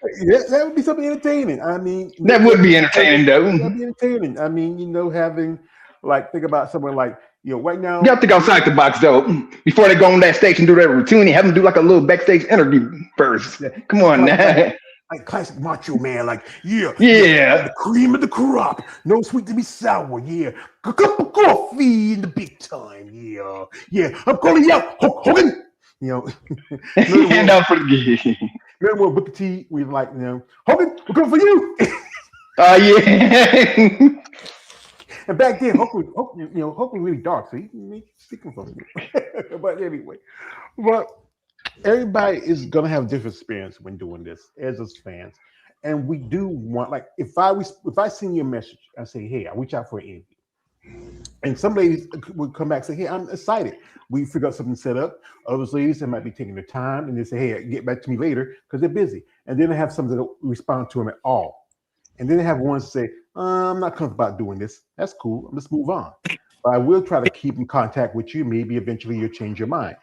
[SPEAKER 2] That would be something entertaining. I mean,
[SPEAKER 4] That would be entertaining, though.
[SPEAKER 2] That'd be entertaining. I mean, having think about someone like right now.
[SPEAKER 4] You have to think outside the box, though. Before they go on that stage and do their routine, have them do like a little backstage interview first. Come on, now.
[SPEAKER 2] Like classic macho man,
[SPEAKER 4] Yeah.
[SPEAKER 2] The cream of the crop, no sweet to be sour, a cup of coffee in the big time, I'm calling you out, Hulk Hogan,
[SPEAKER 4] Hand out for the
[SPEAKER 2] remember when Booker T, we like, Hogan, we're coming for you.
[SPEAKER 4] Yeah.
[SPEAKER 2] And back then, Hulk was really dark, so he sticking from me. But anyway, everybody is gonna have a different experience when doing this as us fans, and we do want if I send you a message and say, hey, I reach out for an interview, and some ladies would come back and say, hey, I'm excited. We figure out something set up. Other ladies, they might be taking their time and they say, hey, get back to me later because they're busy, and then they have some that don't respond to them at all, and then they have ones say, I'm not comfortable about doing this. That's cool. Let's move on. But I will try to keep in contact with you. Maybe eventually you'll change your mind.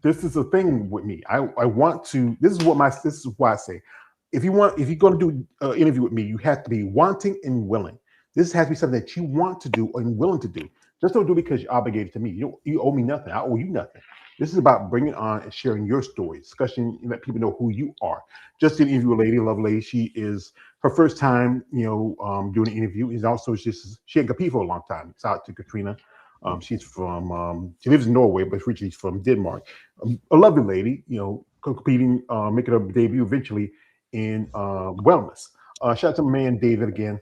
[SPEAKER 2] This is a thing with me. I want to. This is why I say, if you're going to do an interview with me, you have to be wanting and willing. This has to be something that you want to do and willing to do. Just don't do it because you're obligated to me. You owe me nothing. I owe you nothing. This is about bringing on and sharing your story, discussion, and let people know who you are. Just an interview a lady, lovely lady. She is her first time, doing an interview. Is also she had competed for a long time. It's out to Katrina. She's from she lives in Norway, but originally she's from Denmark. A lovely lady, competing, making her debut eventually in wellness. Shout out to my man David again.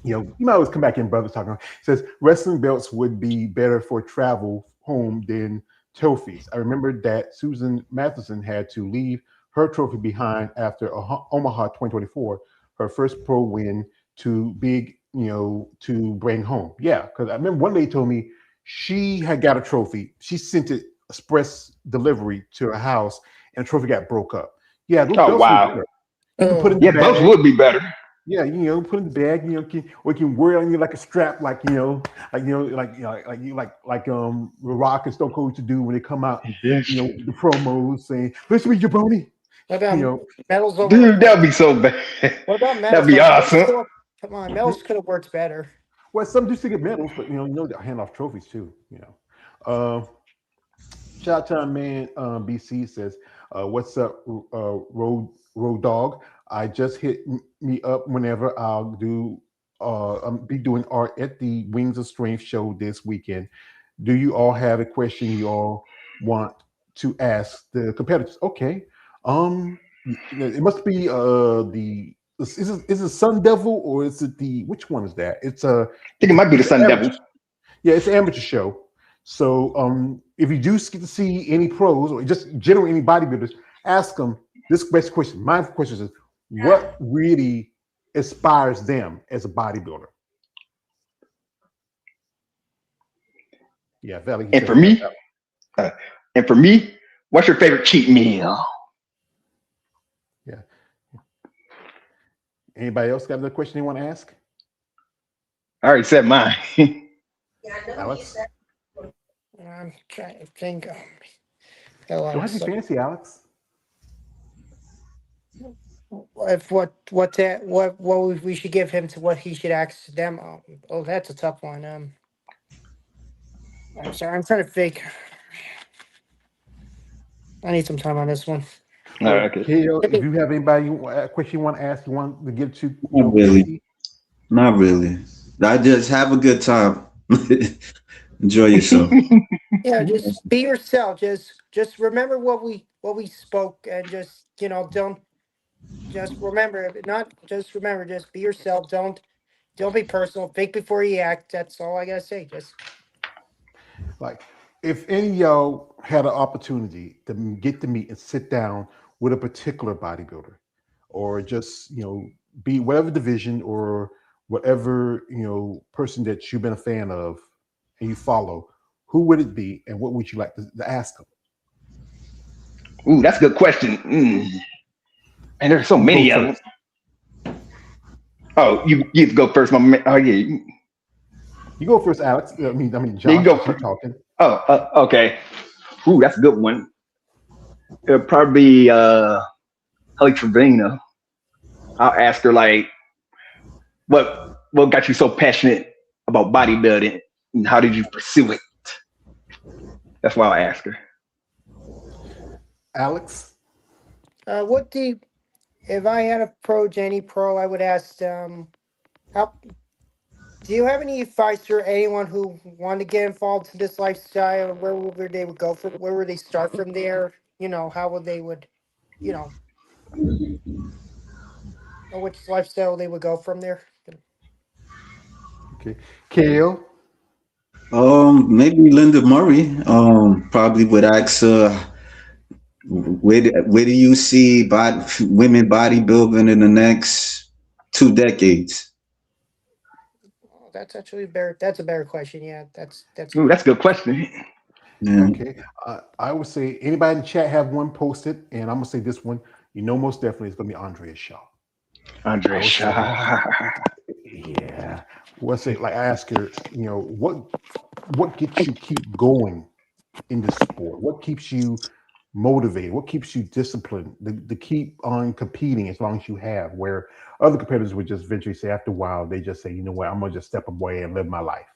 [SPEAKER 2] You might always come back in, brothers talking. Says wrestling belts would be better for travel home than trophies. I remember that Susan Matheson had to leave her trophy behind after Omaha 2024, her first pro win, too big, to bring home. Yeah, because I remember one lady told me she had got a trophy. She sent it express delivery to her house, and the trophy got broke up. Yeah, those belts
[SPEAKER 4] wow.
[SPEAKER 2] belts
[SPEAKER 4] would be better.
[SPEAKER 2] Yeah, put in the bag, or you can wear it on you like a strap, like The Rock and Stone Cold used to do when they come out, the promos saying, "Listen to me, jabroni."
[SPEAKER 1] What about medals over?
[SPEAKER 4] Dude, that'd be so bad.
[SPEAKER 1] What about medals?
[SPEAKER 4] That'd be awesome.
[SPEAKER 1] Come on, medals could have worked better.
[SPEAKER 2] Well, some do still get medals, but they hand off trophies too. Shout out to our man BC says, "What's up, Road Dog? I just hit me up whenever I'll be doing art at the Wings of Strength show this weekend. Do you all have a question you all want to ask the competitors?" Okay. It must be is it Sun Devil or is it which one is that? I
[SPEAKER 4] think it might be the Sun Devil.
[SPEAKER 2] Yeah, it's an amateur show. So if you do get to see any pros or just generally any bodybuilders, ask them this best question. My question is, what really inspires them as a bodybuilder? Yeah, Valley.
[SPEAKER 4] And for me, what's your favorite cheat meal?
[SPEAKER 2] Yeah, Anybody else got another question they want to ask?
[SPEAKER 4] I already said mine.
[SPEAKER 2] Alex?
[SPEAKER 1] I'm trying to think.
[SPEAKER 2] Don't have to be fancy, Alex.
[SPEAKER 1] If what we should give him to what he should ask them. Oh, that's a tough one. I'm sorry. I'm trying to think. I need some time on this one.
[SPEAKER 4] All right, okay.
[SPEAKER 2] Kale, if you have anybody a question you want to ask, you want to give to
[SPEAKER 5] Not really. Not really. I just have a good time. Enjoy yourself.
[SPEAKER 1] Yeah, just be yourself. Just remember what we spoke, and just don't just remember not just remember. Just be yourself. Don't be personal. Think before you act. That's all I gotta say. Just
[SPEAKER 2] Like, if any of y'all had an opportunity to get to meet and sit down with a particular bodybuilder, or just be whatever division or whatever person that you've been a fan of and you follow, who would it be, and what would you like to ask them?
[SPEAKER 4] Ooh, that's a good question. And there's so many of them. Oh, you go first, my man. Oh yeah.
[SPEAKER 2] You go first, Alex. I mean, Josh.
[SPEAKER 4] You go first.
[SPEAKER 2] Talking.
[SPEAKER 4] Oh, okay. Ooh, that's a good one. It'll probably be Holly Trevino. I'll ask her like, what got you so passionate about bodybuilding, and how did you pursue it? That's why I'll ask her.
[SPEAKER 2] Alex.
[SPEAKER 1] If I had approached any pro, I would ask how. Do you have any advice for anyone who wanted to get involved in this lifestyle? Where they would go from? Where would they start from there? How would they would, or which lifestyle they would go from there?
[SPEAKER 2] Okay, Kale.
[SPEAKER 5] Maybe Linda Murray. Probably would ask where do you see women bodybuilding in the next 2 decades?
[SPEAKER 1] Oh, that's actually that's a better question. Yeah, that's
[SPEAKER 4] Ooh, that's a good question.
[SPEAKER 5] Yeah.
[SPEAKER 2] Okay, I would say anybody in the chat have one posted, and I'm gonna say this one. Most definitely it's gonna be Andrea Shaw.
[SPEAKER 4] Andrea Shaw.
[SPEAKER 2] Yeah. What's it like? I ask her, what gets you keep going in the sport? What keeps you motivated? What keeps you disciplined to keep on competing as long as you have? Where other competitors would just eventually say after a while, they just say, you know what, I'm gonna just step away and live my life.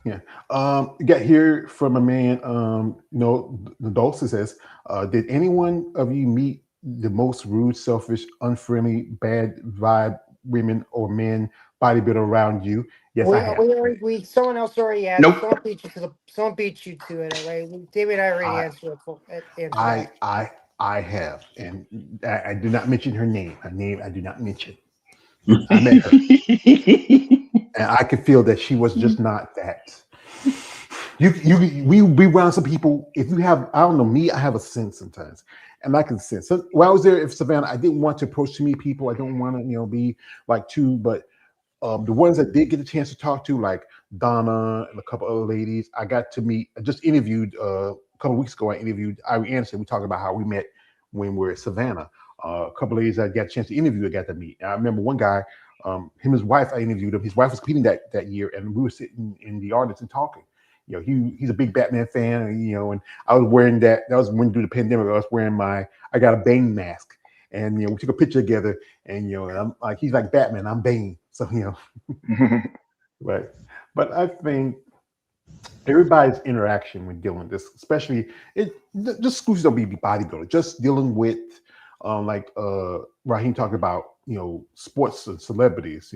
[SPEAKER 2] Yeah. You got here from a man, the Dulce says, did anyone of you meet the most rude, selfish, unfriendly, bad vibe women or men bodybuilder around you? Yes, I have.
[SPEAKER 1] Someone else already asked.
[SPEAKER 4] Nope.
[SPEAKER 1] Someone beat you to it. Right? David and I already answered that.
[SPEAKER 2] I have, and I do not mention her name. Her name I do not mention. I met her, and I could feel that she was just not that. We around some people. If you have, I don't know me, I have a sense sometimes, and I can sense. So when I was there in Savannah, I didn't want to approach too many people. I don't want to, be like too, but the ones that did get a chance to talk to, like Donna and a couple other ladies, I got to meet. I just interviewed a couple of weeks ago. I interviewed Irie Anderson. We talked about how we met when we were at Savannah. A couple of ladies I got a chance to interview. I got to meet. And I remember one guy, him and his wife. I interviewed him. His wife was competing that year, and we were sitting in the audience and talking. He's a big Batman fan, and I was wearing that. That was when through the pandemic. I was wearing I got a Bane mask, and we took a picture together, and I'm like, he's like Batman, I'm Bane, so right. But I think everybody's interaction when dealing with this, especially just exclusive don't be bodybuilder, just dealing with like Raheem talked about, sports and celebrities,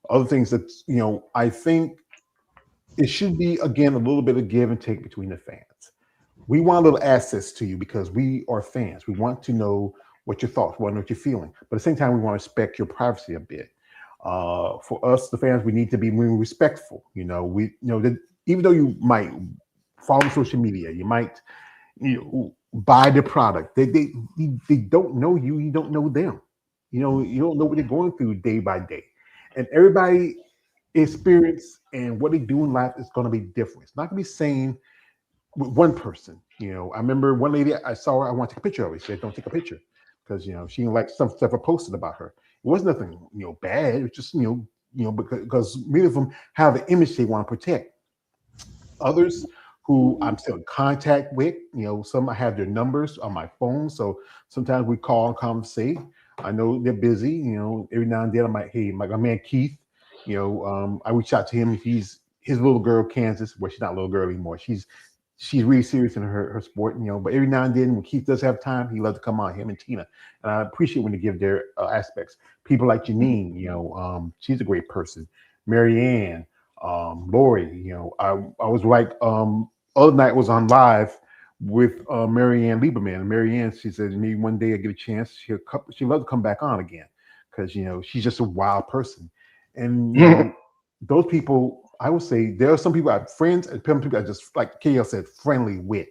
[SPEAKER 2] other things that I think it should be, again, a little bit of give and take between the fans. We want a little access to you because we are fans. We want to know what your thoughts, want to know what you're feeling. But at the same time, we want to respect your privacy a bit. For us, the fans, we need to be more respectful. That even though you might follow social media, you might buy the product. They don't know you. You don't know them. You don't know what they're going through day by day. And everybody experience and what they do in life is going to be different. It's not going to be same with one person. I remember one lady I saw her. I want to take a picture of her. She said, "Don't take a picture," because she didn't like some stuff I posted about her. It was nothing bad. It was just because many of them have an image they want to protect. Others who I'm still in contact with, some I have their numbers on my phone, so sometimes we call and conversate. I know they're busy. Every now and then I might, hey, my man Keith. I reach out to him. He's his little girl Kansas. Well, she's not a little girl anymore. She's really serious in her sport. But every now and then when Keith does have time, he loves to come on. Him and Tina, and I appreciate when they give their aspects. People like Janine, she's a great person. Marianne, Lori, I was like other night was on live with Marianne Lieberman. And Marianne, she said to me one day I get a chance, she'd love to come back on again because she's just a wild person. And those people, I would say there are some people I have friends and some people I just, like KL said, friendly with.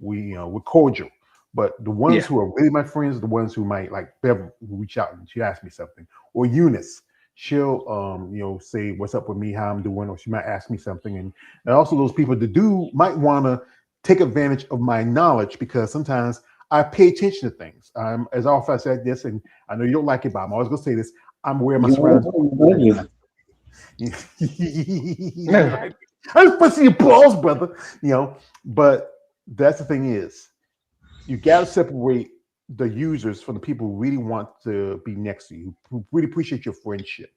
[SPEAKER 2] We're cordial. But the ones who are really my friends are the ones who might, like Bev, who reach out and she asked me something, or Eunice. She'll say what's up with me, how I'm doing, or she might ask me something. And also those people that might want to take advantage of my knowledge because sometimes I pay attention to things. As often I said this, and I know you don't like it, but I'm always gonna say this. I'm aware of my surroundings. Yeah. I just pussy applause, brother. But that's the thing is, you gotta separate the users from the people who really want to be next to you, who really appreciate your friendship.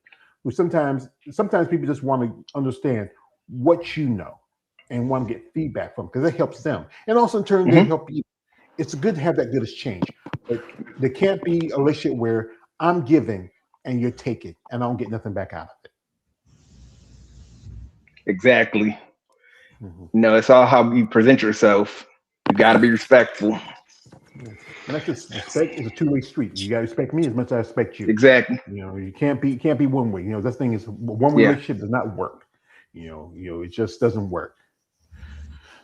[SPEAKER 2] Who sometimes people just want to understand what you know and want to get feedback from because it helps them. And also in turn, they help you. It's good to have that good exchange. But there can't be a relationship where I'm giving and you're taking and I don't get nothing back out of it.
[SPEAKER 4] Exactly. It's all how you present yourself. You got to be respectful.
[SPEAKER 2] And that's just respect is a two-way street. You got to respect me as much as I respect you.
[SPEAKER 4] Exactly.
[SPEAKER 2] You can't be one way. This thing is one way relationship does not work. It just doesn't work.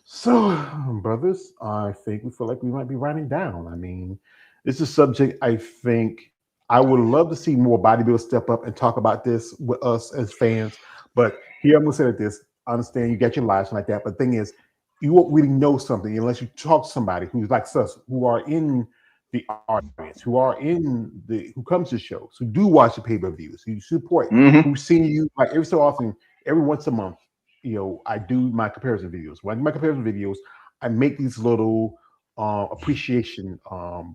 [SPEAKER 2] So, brothers, I think we feel like we might be writing down. I mean, this is a subject I think I would love to see more bodybuilders step up and talk about this with us as fans. But here I'm gonna say this: I understand you got your lives like that, but the thing is, you won't really know something unless you talk to somebody who's like us, who are in the audience, who comes to shows, who do watch the pay-per-views, who support, who see you like every so often, every once a month. I do my comparison videos. When I do my comparison videos, I make these little appreciation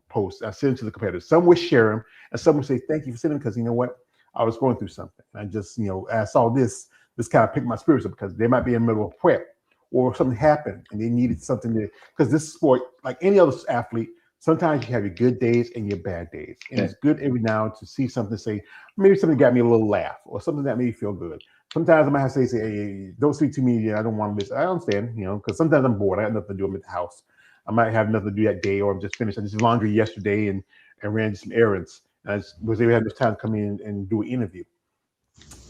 [SPEAKER 2] posts. I send them to the competitors. Some will share them, and some will say, "Thank you for sending," because you know what, I was going through something. I just, I saw this kind of picked my spirits up because they might be in the middle of prep or something happened and they needed something to. Because this sport, like any other athlete, sometimes you have your good days and your bad days, and it's good every now to see something. Say maybe something got me a little laugh or something that made me feel good. Sometimes I might have to say, hey, don't speak to me. I don't want to listen. I understand, because sometimes I'm bored. I got nothing to do. I'm at the house. I might have nothing to do that day, or I'm just finished. I just did laundry yesterday and ran some errands. And I was able to have this time to come in and do an interview.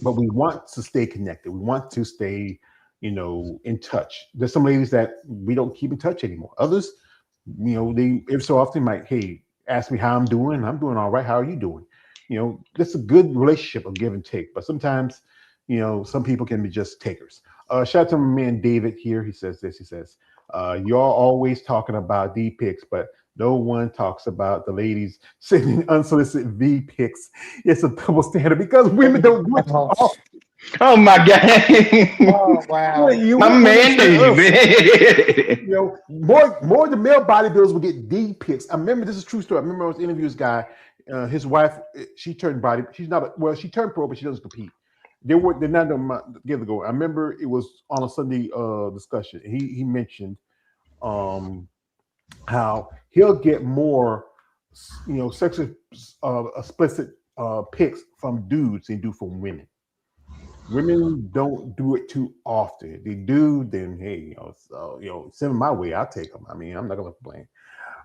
[SPEAKER 2] But we want to stay connected. We want to stay, in touch. There's some ladies that we don't keep in touch anymore. Others, they every so often might, hey, ask me how I'm doing. I'm doing all right. How are you doing? That's a good relationship of give and take. But sometimes, some people can be just takers. Shout out to my man David here. He says this. He says, "You're always talking about D pics, but no one talks about the ladies sending unsolicited V pics. It's a double standard because women don't want to."
[SPEAKER 4] Oh my God!
[SPEAKER 1] Oh wow!
[SPEAKER 4] My man David.
[SPEAKER 2] More the male bodybuilders will get D pics. I remember this is a true story. I remember I was interviewing this guy. His wife, she turned body. She's not well. She turned pro, but she doesn't compete. They're not together go. I remember it was on a Sunday discussion. He mentioned how he'll get more, sexually explicit pics from dudes than do from women. Women don't do it too often. If they do, then hey, send them my way. I'll take them. I mean, I'm not gonna complain.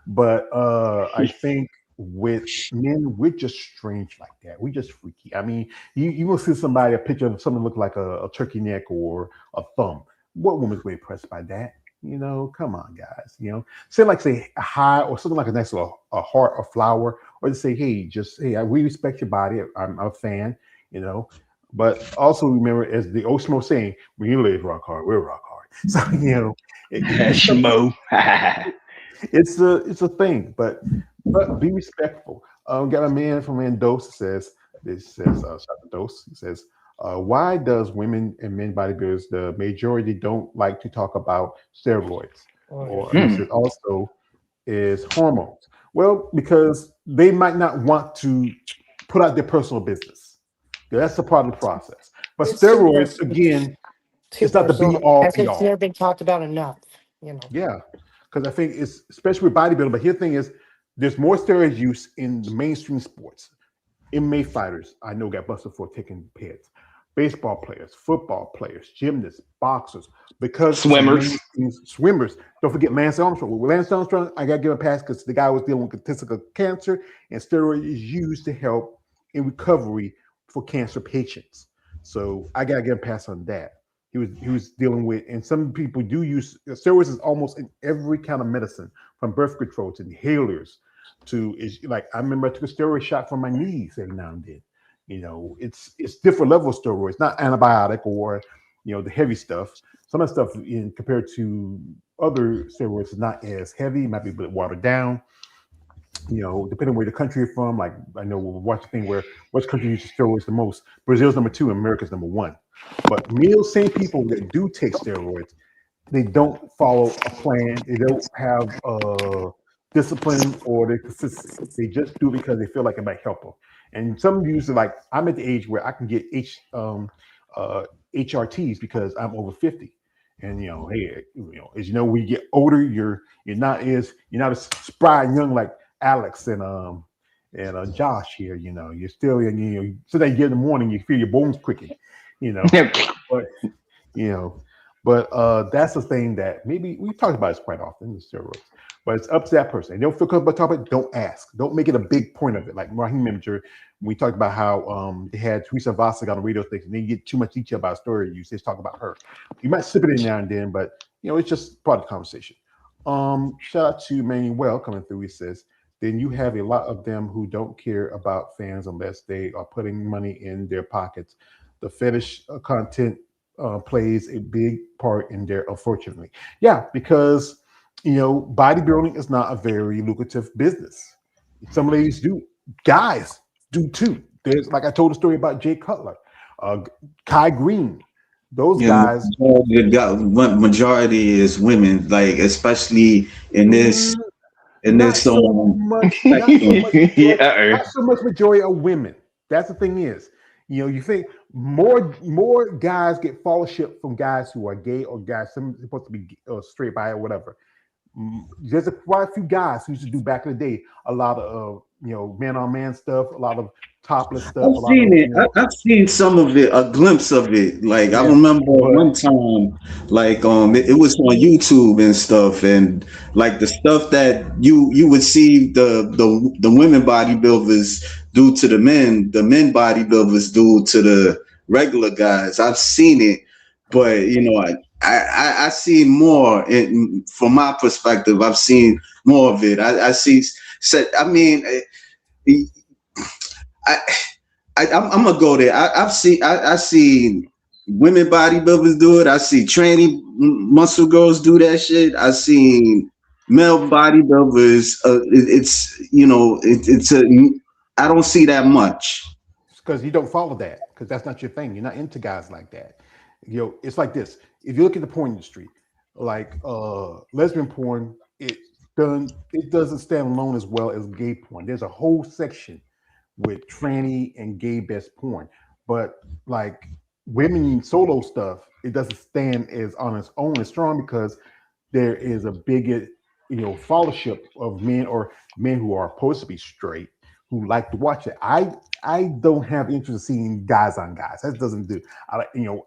[SPEAKER 2] But I think with men, we're just strange like that. We just freaky. I mean, you will see a picture of something look like a turkey neck or a thumb. What woman's going to be impressed by that? Come on, guys. Say a hi or something like a nice little a heart or flower, or just say, hey, I really respect your body. I'm a fan. But also remember, as the old Smo saying, when you ladies rock hard, we'll rock hard So it's
[SPEAKER 4] Shmo.
[SPEAKER 2] it's a thing, but be respectful. Got a man from Mendoza says shout out to Dose. He says, why does women and men bodybuilders the majority don't like to talk about steroids? Or he says also is hormones. Well, because they might not want to put out their personal business. That's a part of the process. But
[SPEAKER 1] It's too
[SPEAKER 2] steroids,
[SPEAKER 1] personal.
[SPEAKER 2] again,
[SPEAKER 1] Too
[SPEAKER 2] it's not the be
[SPEAKER 1] personal.
[SPEAKER 2] all
[SPEAKER 1] As
[SPEAKER 2] be
[SPEAKER 1] it's
[SPEAKER 2] all.
[SPEAKER 1] never been talked about enough.
[SPEAKER 2] Yeah, because I think it's especially with bodybuilding. But here the thing is, there's more steroid use in the mainstream sports. MMA fighters, I know, got busted for taking PEDs. Baseball players, football players, gymnasts, boxers, because
[SPEAKER 4] Swimmers.
[SPEAKER 2] swimmers. Don't forget Lance Armstrong. With Lance Armstrong, I got to give him a pass because the guy was dealing with testicular cancer, and steroid is used to help in recovery for cancer patients. So I got to give him a pass on that. He was dealing with, and some people do use steroids is almost in every kind of medicine, from birth control to inhalers to is like I remember I took a steroid shot for my knees every now and then. It's different level of steroids, not antibiotic or the heavy stuff. Some of the stuff compared to other steroids is not as heavy, might be a bit watered down. Depending on where the country you're from, like I know we'll watch a thing where which country uses steroids the most. Brazil's number 2, and America's number 1. But same people that do take steroids, they don't follow a plan. They don't have discipline or the consistency. They just do it because they feel like it might help them. And some use it like I'm at the age where I can get HRTs because I'm over 50. And hey, as you know, when you get older, you're not as spry and young like Alex and Josh here. You're still so that you get in the morning, you feel your bones quicken. But that's the thing that maybe we talked about this quite often, the steroids. But it's up to that person. They don't feel comfortable talking about it, don't ask. Don't make it a big point of it. Like Raheem Manager, we talked about how they had Teresa Vossack on the radio station. They get too much detail about story use. They talk about her. You might slip it in now and then, but it's just part of the conversation. Shout out to Manuel coming through. He says, then you have a lot of them who don't care about fans unless they are putting money in their pockets. The fetish content plays a big part in there, unfortunately. Yeah, because bodybuilding is not a very lucrative business. Some ladies do, guys do too. There's like I told a story about Jay Cutler, Kai Green. Those guys.
[SPEAKER 5] Majority is women, like especially in this.
[SPEAKER 2] Not so much majority of women. That's the thing is, you think more guys get followership from guys who are gay or guys supposed to be straight by or whatever. There's quite a few guys who used to do back in the day a lot of man on man stuff, a lot of topless stuff.
[SPEAKER 5] I've seen some of it, a glimpse of it. Like I remember one time, like it was on YouTube and stuff, and like the stuff that you would see the women bodybuilders do to the men bodybuilders do to the regular guys. I've seen it, but I see more from my perspective. I've seen more of it. I'm gonna go there. I see women bodybuilders do it. I see tranny muscle girls do that shit. I seen male bodybuilders. I don't see that much.
[SPEAKER 2] Because you don't follow that, because that's not your thing. You're not into guys like that. It's like this. If you look at the porn industry, like lesbian porn, it doesn't stand alone as well as gay porn. There's a whole section with tranny and gay best porn, but like women solo stuff, it doesn't stand as on its own as strong because there is a bigger followership of men or men who are supposed to be straight who like to watch it. I don't have interest in seeing guys on guys. That doesn't do.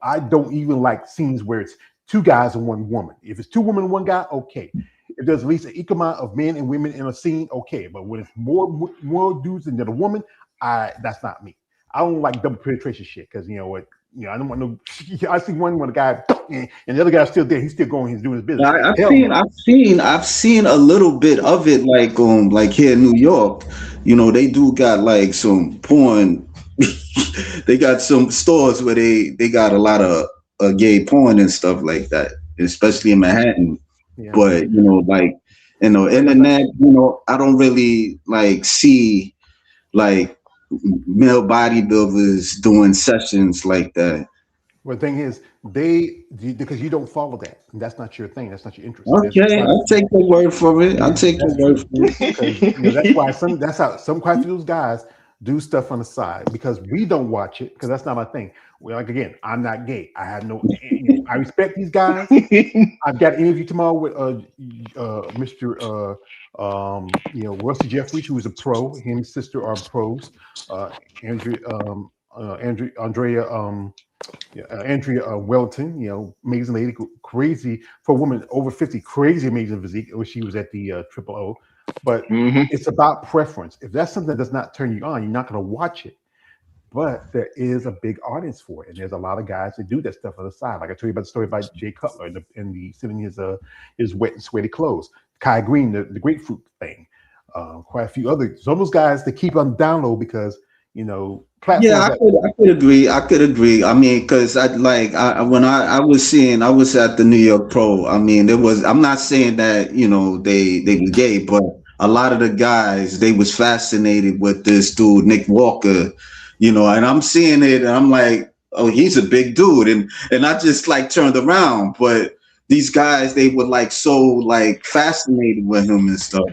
[SPEAKER 2] I don't even like scenes where it's 2 guys and 1 woman. If it's 2 women and 1 guy, okay. If there's at least an equal amount of men and women in a scene, okay. But when it's more dudes than a woman, that's not me. I don't like double penetration shit because you know what. I don't want no. I see one when the guy and the other guy's still there. He's still going. He's doing his business.
[SPEAKER 5] I've seen a little bit of it, like here in New York. They do got like some porn. They got some stores where they got a lot of gay porn and stuff like that. especially in Manhattan.
[SPEAKER 2] Yeah.
[SPEAKER 5] But like internet, I don't really like see like male bodybuilders doing sessions like that.
[SPEAKER 2] Well, the thing is, because you don't follow that, and that's not your thing. That's not your interest. There's
[SPEAKER 5] Okay,
[SPEAKER 2] quite a
[SPEAKER 5] I'll
[SPEAKER 2] few.
[SPEAKER 5] take your word for it. I'll take your
[SPEAKER 2] That's
[SPEAKER 5] word
[SPEAKER 2] true,
[SPEAKER 5] for it.
[SPEAKER 2] because that's why that's how some quite a few of those guys do stuff on the side, because we don't watch it, because that's not my thing. Well, like again, I'm not gay. I have no, I respect these guys. I've got an interview tomorrow with Mr. Rusty Jeffries, who is a pro. Him and his sister are pros. Uh, Andrea, Andrea, Andrea Welton, amazing lady, crazy for a woman over 50, crazy amazing physique. When she was at the Triple O, but
[SPEAKER 4] Hmm.
[SPEAKER 2] it's about preference. If that's something that does not turn you on, you're not going to watch it. But there is a big audience for it, and there's a lot of guys that do that stuff on the side. Like I told you about the story about Jay Cutler in the sitting his wet and sweaty clothes. Kai Green, the grapefruit thing. Quite a few other. Some of those guys they keep on download because
[SPEAKER 5] Yeah,
[SPEAKER 2] platforms that.
[SPEAKER 5] I could agree. I could agree. I mean, because when I was seeing, I was at the New York Pro. I mean, there was. I'm not saying that they were gay, but a lot of the guys they was fascinated with this dude Nick Walker, and I'm seeing it, and I'm like, oh, he's a big dude, and I just like turned around, but these guys they were like so like fascinated with him and stuff.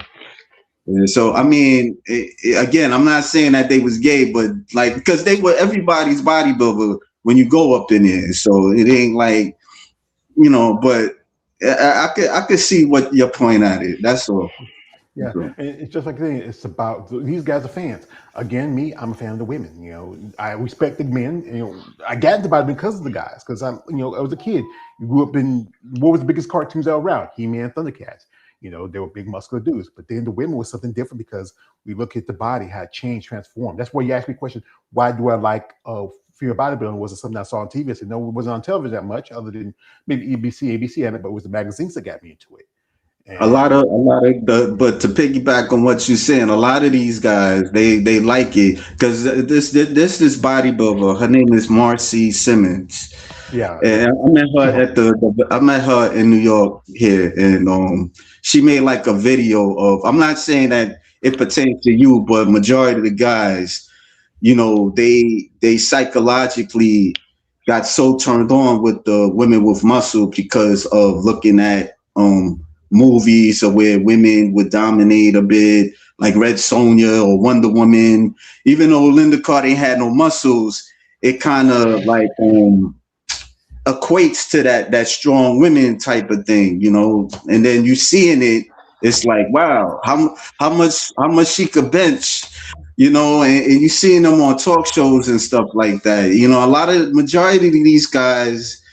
[SPEAKER 5] Yeah, so I mean, again, I'm not saying that they was gay, but like because they were everybody's bodybuilder when you go up in there, so it ain't like But I could see what your point at it. That's all.
[SPEAKER 2] Yeah, and it's just like saying it's about these guys are fans. Again, me, I'm a fan of the women. I respect the men. I got into bodybuilding because of the guys. Because I was a kid. You grew up in what was the biggest cartoons out around? He-Man, Thundercats. They were big muscular dudes. But then the women was something different because we look at the body, how it changed, transformed. That's why you asked me a question: why do I like female bodybuilding? Was it something I saw on TV? I said no, it wasn't on television that much, other than maybe ABC had it, but it was the magazines that got me into it. And
[SPEAKER 5] But to piggyback on what you're saying, a lot of these guys they like it because this bodybuilder. Her name is Marcy Simmons,
[SPEAKER 2] yeah,
[SPEAKER 5] and I met her at I met her in New York here, and she made like a video of. I'm not saying that it pertains to you, but majority of the guys, they psychologically got so turned on with the women with muscle because of looking at movies or where women would dominate a bit, like Red Sonja or Wonder Woman. Even though Linda Carter ain't had no muscles, it kind of like equates to that strong women type of thing, And then you seeing it, it's like, wow, how much she could bench, and you seeing them on talk shows and stuff like that. A lot of majority of these guys,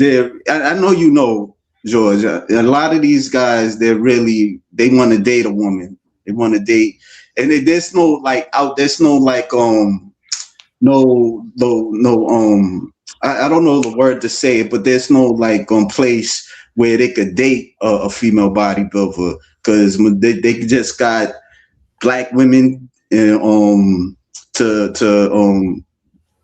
[SPEAKER 5] I know George. A lot of these guys, they want to date a woman. They want to date, and there's no like there's no like no I don't know the word to say it, but there's no like place where they could date a female bodybuilder because they just got black women and to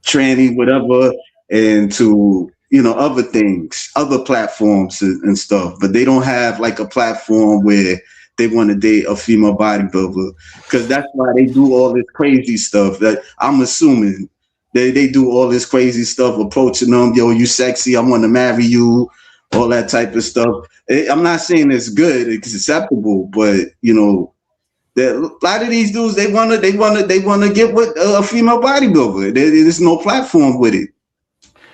[SPEAKER 5] tranny whatever and to other things, other platforms and stuff, but they don't have like a platform where they want to date a female bodybuilder because that's why they do all this crazy stuff that I'm assuming they do all this crazy stuff approaching them, yo, you sexy, I want to marry you, all that type of stuff. I'm not saying it's good, it's acceptable, but a lot of these dudes they wanna get with a female bodybuilder. There's no platform with it.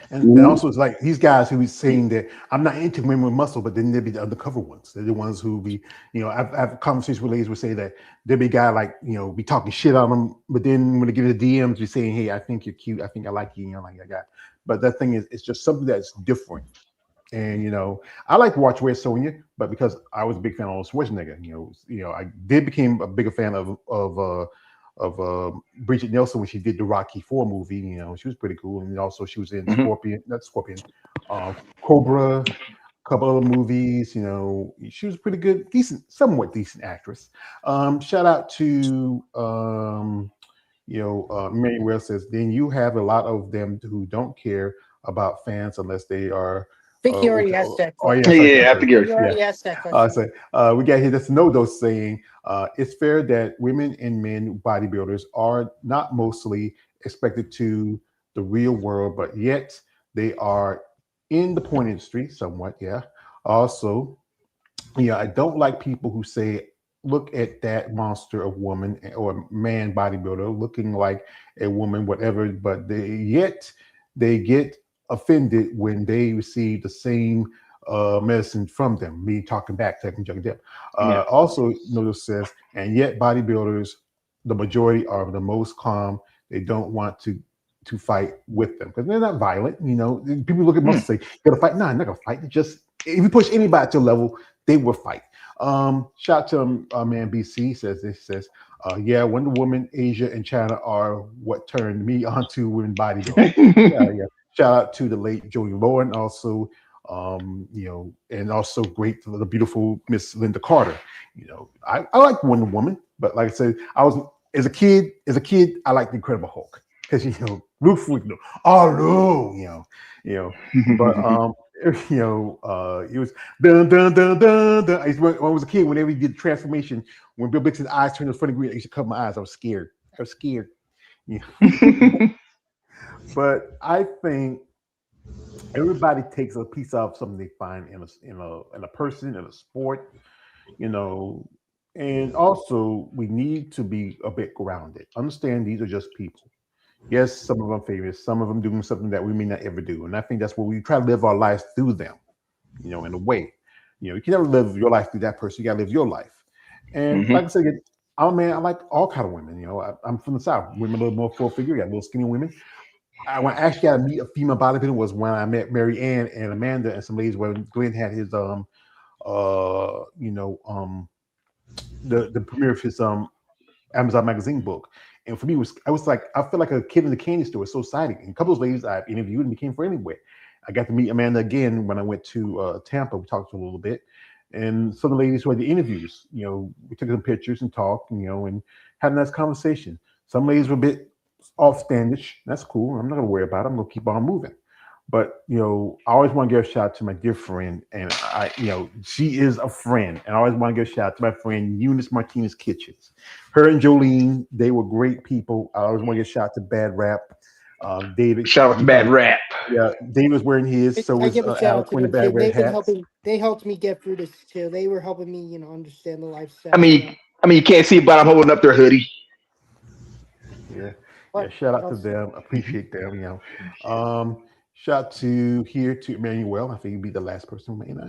[SPEAKER 2] And also, it's like these guys who be saying that I'm not into women with muscle, but then there'll be the undercover ones. They're the ones who be, I've conversations with ladies who say that there'll be a guy like, be talking shit on them, but then when they get the DMs, you're saying, hey, I think you're cute. I think I like you, like that guy. But that thing is, it's just something that's different. And I like to watch Red Sonja, but because I was a big fan of Schwarzenegger, I did became a bigger fan of Bridget Nelson when she did the Rocky IV movie. She was pretty cool, and also she was in Cobra, a couple other movies. She was pretty good, somewhat decent actress. Shout out to Mary Wells says, then you have a lot of them who don't care about fans unless they are
[SPEAKER 1] think he already asked that
[SPEAKER 2] Oh
[SPEAKER 1] question.
[SPEAKER 2] yeah, sorry,
[SPEAKER 4] Yeah, I
[SPEAKER 2] sorry.
[SPEAKER 4] think you're.
[SPEAKER 1] He
[SPEAKER 2] Yeah.
[SPEAKER 1] already asked that question.
[SPEAKER 2] We got here this no dose saying it's fair that women and men bodybuilders are not mostly expected to the real world, but yet they are in the porn industry somewhat. Yeah. Also, yeah, I don't like people who say, look at that monster of woman or man bodybuilder looking like a woman, whatever, but they get offended when they receive the same medicine from them, me talking back, taking junk them.
[SPEAKER 4] Yeah.
[SPEAKER 2] Also, notice says, and yet bodybuilders, the majority are the most calm. They don't want to fight with them because they're not violent. You know, people look at muscle and say, "You gotta fight." No, I'm not gonna fight. Just if you push anybody to a level, they will fight. Shout out to man BC says, yeah, Wonder Woman, Asia, and China are what turned me onto women bodybuilding. Yeah. Shout out to the late Joey Lauren, also, and also great the beautiful Miss Linda Carter. You know, I like Wonder Woman, but like I said, I was as a kid, I liked the Incredible Hulk because Luke Freak, oh no, but it was dun dun dun dun dun. When I was a kid, whenever he did the transformation, when Bill Bix's eyes turned to funny green, I used to cover my eyes. I was scared. Yeah. But I think everybody takes a piece of something they find in a person, in a sport, and also we need to be a bit grounded. Understand these are just people. Yes, some of them famous, some of them doing something that we may not ever do. And I think that's what we try to live our lives through them, in a way. You can never live your life through that person. You gotta live your life. And like I said, I'm a man, I like all kind of women. I'm from the South. Women a little more full figure, got little skinny women. When I actually got to meet a female bodybuilder was when I met Mary Ann and Amanda and some ladies when Glenn had his the premiere of his Amazon magazine book. And for me, I was like, I feel like a kid in the candy store. It's so exciting. And a couple of ladies I interviewed and became friendly with. I got to meet Amanda again when I went to Tampa. We talked to her a little bit. And some of the ladies who had the interviews, we took some pictures and talked, and had a nice conversation. Some ladies were a bit offstandish. That's cool. I'm not going to worry about it. I'm going to keep on moving. But, I always want to give a shout out to my dear friend. And she is a friend. And I always want to give a shout out to my friend, Eunice Martinez Kitchens. Her and Jolene, they were great people. I always want to give a shout out to Bad Rap. David.
[SPEAKER 4] Shout out to Bad Rap.
[SPEAKER 2] Yeah, David was wearing his. So
[SPEAKER 1] I
[SPEAKER 2] was
[SPEAKER 1] give a shout
[SPEAKER 2] Alex
[SPEAKER 1] out to
[SPEAKER 2] wearing the
[SPEAKER 1] them
[SPEAKER 2] Bad
[SPEAKER 1] too.
[SPEAKER 2] Rap
[SPEAKER 1] They've been
[SPEAKER 2] hats.
[SPEAKER 1] helping. They helped me get through this too. They were helping me, understand the lifestyle.
[SPEAKER 4] I mean, you can't see it, but I'm holding up their hoodie.
[SPEAKER 2] Yeah. Shout out to them. Appreciate them. Shout out to Emmanuel. I think he'd be the last person who may not.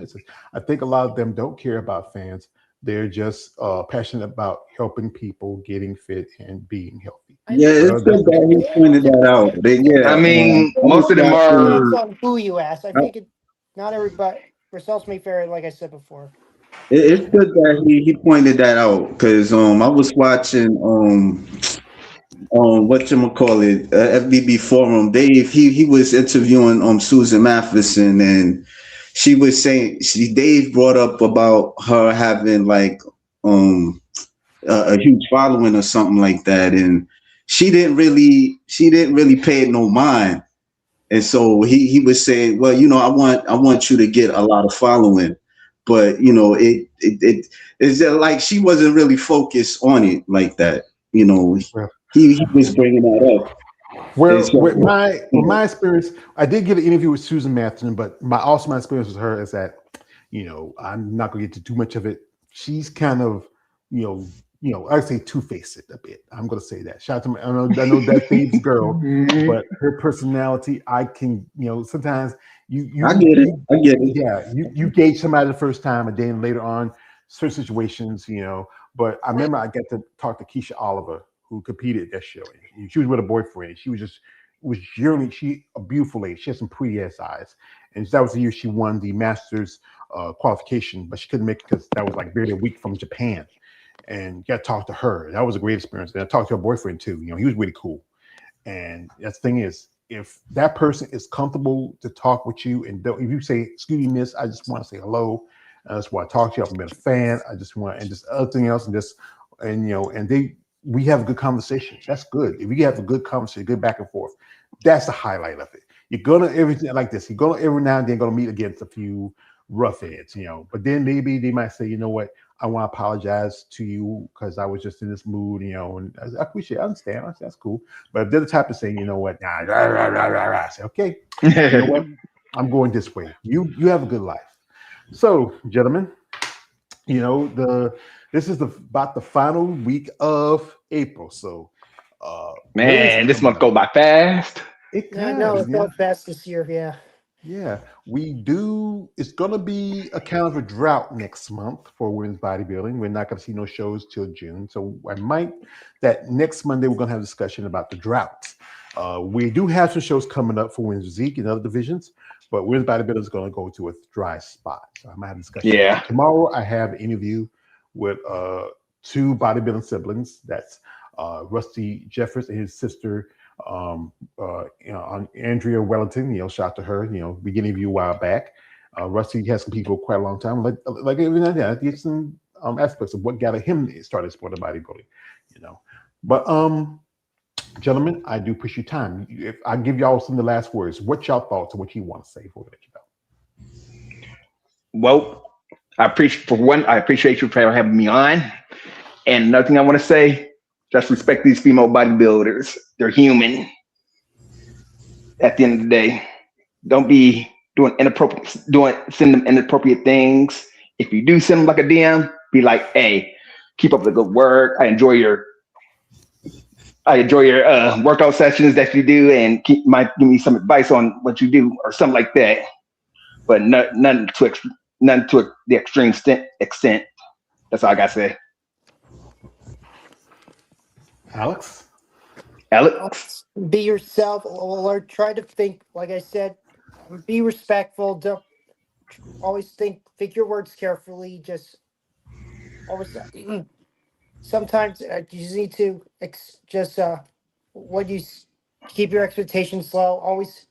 [SPEAKER 2] I think a lot of them don't care about fans. They're just passionate about helping people getting fit and being healthy.
[SPEAKER 5] Yeah, it's good that he pointed that out.
[SPEAKER 4] I mean, most of them
[SPEAKER 1] Depends
[SPEAKER 4] are.
[SPEAKER 1] on who you ask. I think not everybody. Results may vary, like I said before.
[SPEAKER 5] It's good that he pointed that out because I was watching whatchamacallit, FBB forum. Dave he was interviewing Susan Matheson, and she was saying Dave brought up about her having like a huge following or something like that, and she didn't really pay it no mind. And so he was saying, well, I want you to get a lot of following, but it's just like she wasn't really focused on it like that. He was bringing that up.
[SPEAKER 2] Well,
[SPEAKER 5] So,
[SPEAKER 2] with my experience, I did get an interview with Susan Matheson, but my experience with her is that, I'm not gonna get to too much of it. She's kind of, I'd say two-faced a bit. I'm gonna say that. Shout out to I know that Dave's girl, but her personality, I can, sometimes
[SPEAKER 5] I get it.
[SPEAKER 2] Yeah, you gauge somebody the first time, and then later on, certain situations, But I remember I got to talk to Keisha Oliver, who competed at that show. She was with a boyfriend. She was a beautiful lady. She had some pretty ass eyes. And that was the year she won the Masters qualification, but she couldn't make it because that was like barely a week from Japan. And got to talk to her. That was a great experience. And I talked to her boyfriend too. He was really cool. And that's the thing is, if that person is comfortable to talk with you, and if you say, "Excuse me, miss, I just want to say hello. I just want to talk to you. I've been a fan. I just want," and just other thing else, and we have a good conversation. That's good. If we have a good conversation, good back and forth, that's the highlight of it. you're gonna everything like this. You're gonna every now and then gonna meet against a few roughheads, but then maybe they might say, you know what, I want to apologize to you because I was just in this mood, and I appreciate, I understand, that's cool. But if they're the type of saying, you know what, nah, rah, rah, rah, rah, rah, I say, okay, you know what, I'm going this way. You have a good life. So, gentlemen, this is about the final week of April. So, May's
[SPEAKER 4] Man, this
[SPEAKER 2] coming
[SPEAKER 4] month
[SPEAKER 2] up.
[SPEAKER 4] go by fast.
[SPEAKER 2] It
[SPEAKER 1] Yeah, I know
[SPEAKER 2] does,
[SPEAKER 1] it felt fast this year. Yeah.
[SPEAKER 2] yeah. We do. It's gonna be a kind of a drought next month for women's bodybuilding. We're not gonna see no shows till June. So I might that next Monday we're gonna have a discussion about the drought. We do have some shows coming up for women's physique and other divisions, but women's bodybuilding is gonna go to a dry spot. So I might have a discussion.
[SPEAKER 4] Yeah.
[SPEAKER 2] Tomorrow I have an interview with two bodybuilding siblings. That's Rusty Jeffers and his sister on Andrea Wellington. Shout out to her. Beginning of you a while back. Rusty has some people quite a long time. Like even I get some aspects of what got him started sporting bodybuilding. But gentlemen, I do push your time. If I give y'all some of the last words, what y'all thoughts and what you want to say before we let you go.
[SPEAKER 4] Well, I appreciate you for having me on. And another thing I want to say, just respect these female bodybuilders. They're human. At the end of the day, don't be send them inappropriate things. If you do send them like a DM, be like, hey, keep up the good work. I enjoy your workout sessions that you do, and might give me some advice on what you do or something like that. But none to the extreme extent. That's all I gotta say.
[SPEAKER 2] Alex?
[SPEAKER 1] Be yourself, or try to think, like I said, be respectful. Don't always think your words carefully. Just always, sometimes you just need to keep your expectations low. Always,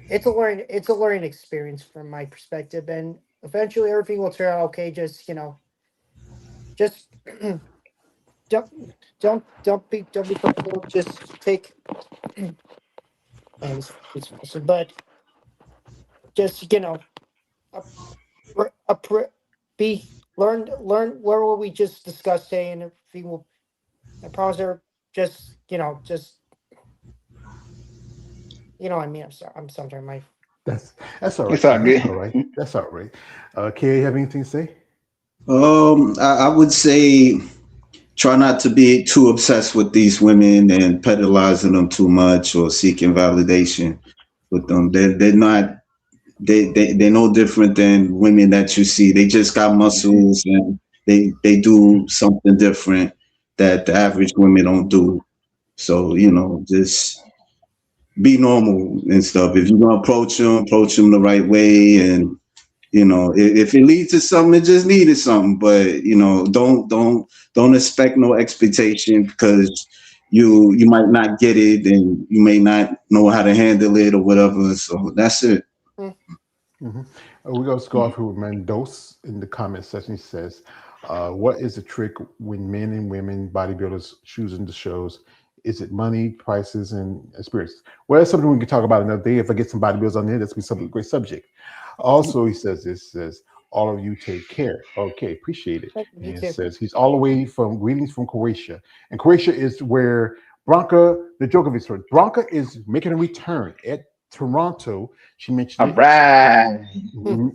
[SPEAKER 1] it's a learning experience from my perspective, and eventually everything will turn out okay. Just don't be comfortable. Just take but just be learn what we just discussed today, and if we will, I promise her, just what I mean. I'm sorry, my
[SPEAKER 2] That's all right.
[SPEAKER 4] It's all good.
[SPEAKER 2] That's all right. That's all right. Kay, you have anything to say?
[SPEAKER 5] I would say try not to be too obsessed with these women and pedalizing them too much or seeking validation with them. They're not they're no different than women that you see. They just got muscles and they do something different that the average women don't do. So just be normal and stuff. If you're gonna approach them the right way, and if it leads to something, it just needed something. But don't expect no expectation, because you might not get it and you may not know how to handle it or whatever. So that's it.
[SPEAKER 2] Mm-hmm. We're going to go off with Mendoza in the comment section. He says, what is the trick when men and women bodybuilders choosing the shows? Is it money, prices, and experience? Well, that's something we can talk about another day. If I get some bodybuilders on there, that's going to be a great subject. Also, he says, all of you take care. Okay, appreciate it. And he says, he's all the way from greetings from Croatia. And Croatia is where Branka Djokovic, Branka is making a return at Toronto. She mentioned
[SPEAKER 4] all right.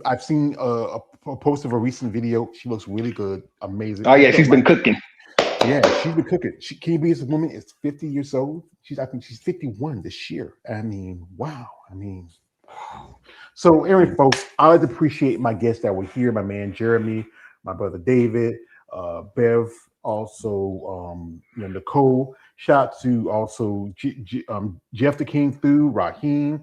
[SPEAKER 2] I've seen a post of a recent video. She looks really good, amazing.
[SPEAKER 4] Oh yeah, she's been cooking.
[SPEAKER 2] Yeah, she's been cooking. Can you believe this woman is 50 years old? I think she's 51 this year. I mean, wow. So anyway, folks, I like to appreciate my guests that were here. My man Jeremy, my brother David, Bev, also Nicole. Shout out to also Jeff the King through Raheem,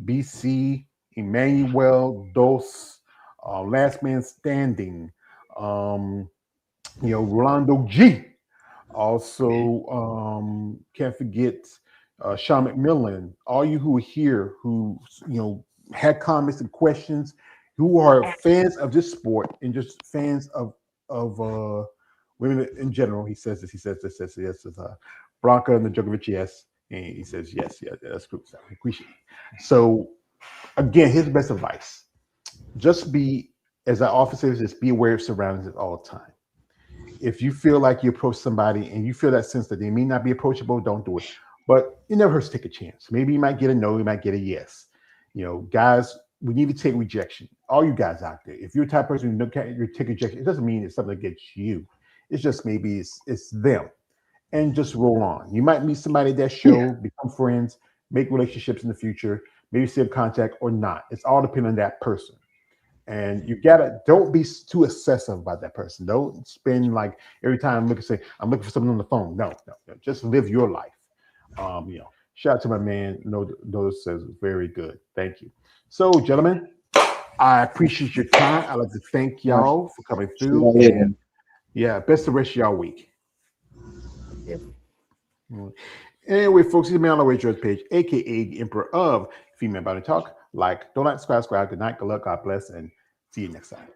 [SPEAKER 2] BC, Emmanuel, Dos, Last Man Standing, Rolando G. Also, can't forget Sean McMillan. All you who are here, who had comments and questions, who are fans of this sport and just fans of women in general. He says this. Yes, Branka and the Djokovic. Yes, And he says, yes, yeah, that's cool. So I appreciate it. So again, his best advice. Just be, as our officers, just be aware of surroundings at all time. If you feel like you approach somebody and you feel that sense that they may not be approachable, don't do it. But it never hurts to take a chance. Maybe you might get a no, you might get a yes. Guys, we need to take rejection. All you guys out there, if you're a type of person you take rejection, it doesn't mean it's something against you. It's just maybe it's them. And just roll on. You might meet somebody at that show, become friends, make relationships in the future, maybe stay in contact or not. It's all depending on that person. And you don't be too obsessive about that person. Don't spend like every time I'm looking for someone on the phone. No. Just live your life. Shout out to my man. Those says very good. Thank you. So, gentlemen, I appreciate your time. I'd like to thank y'all for coming through. And best of the rest of y'all week.
[SPEAKER 1] Yep.
[SPEAKER 2] Anyway, folks, it's me on the way George Page, aka the Emperor of Female Body Talk. Don't like, subscribe. Good night, good luck, God bless, and see you next time.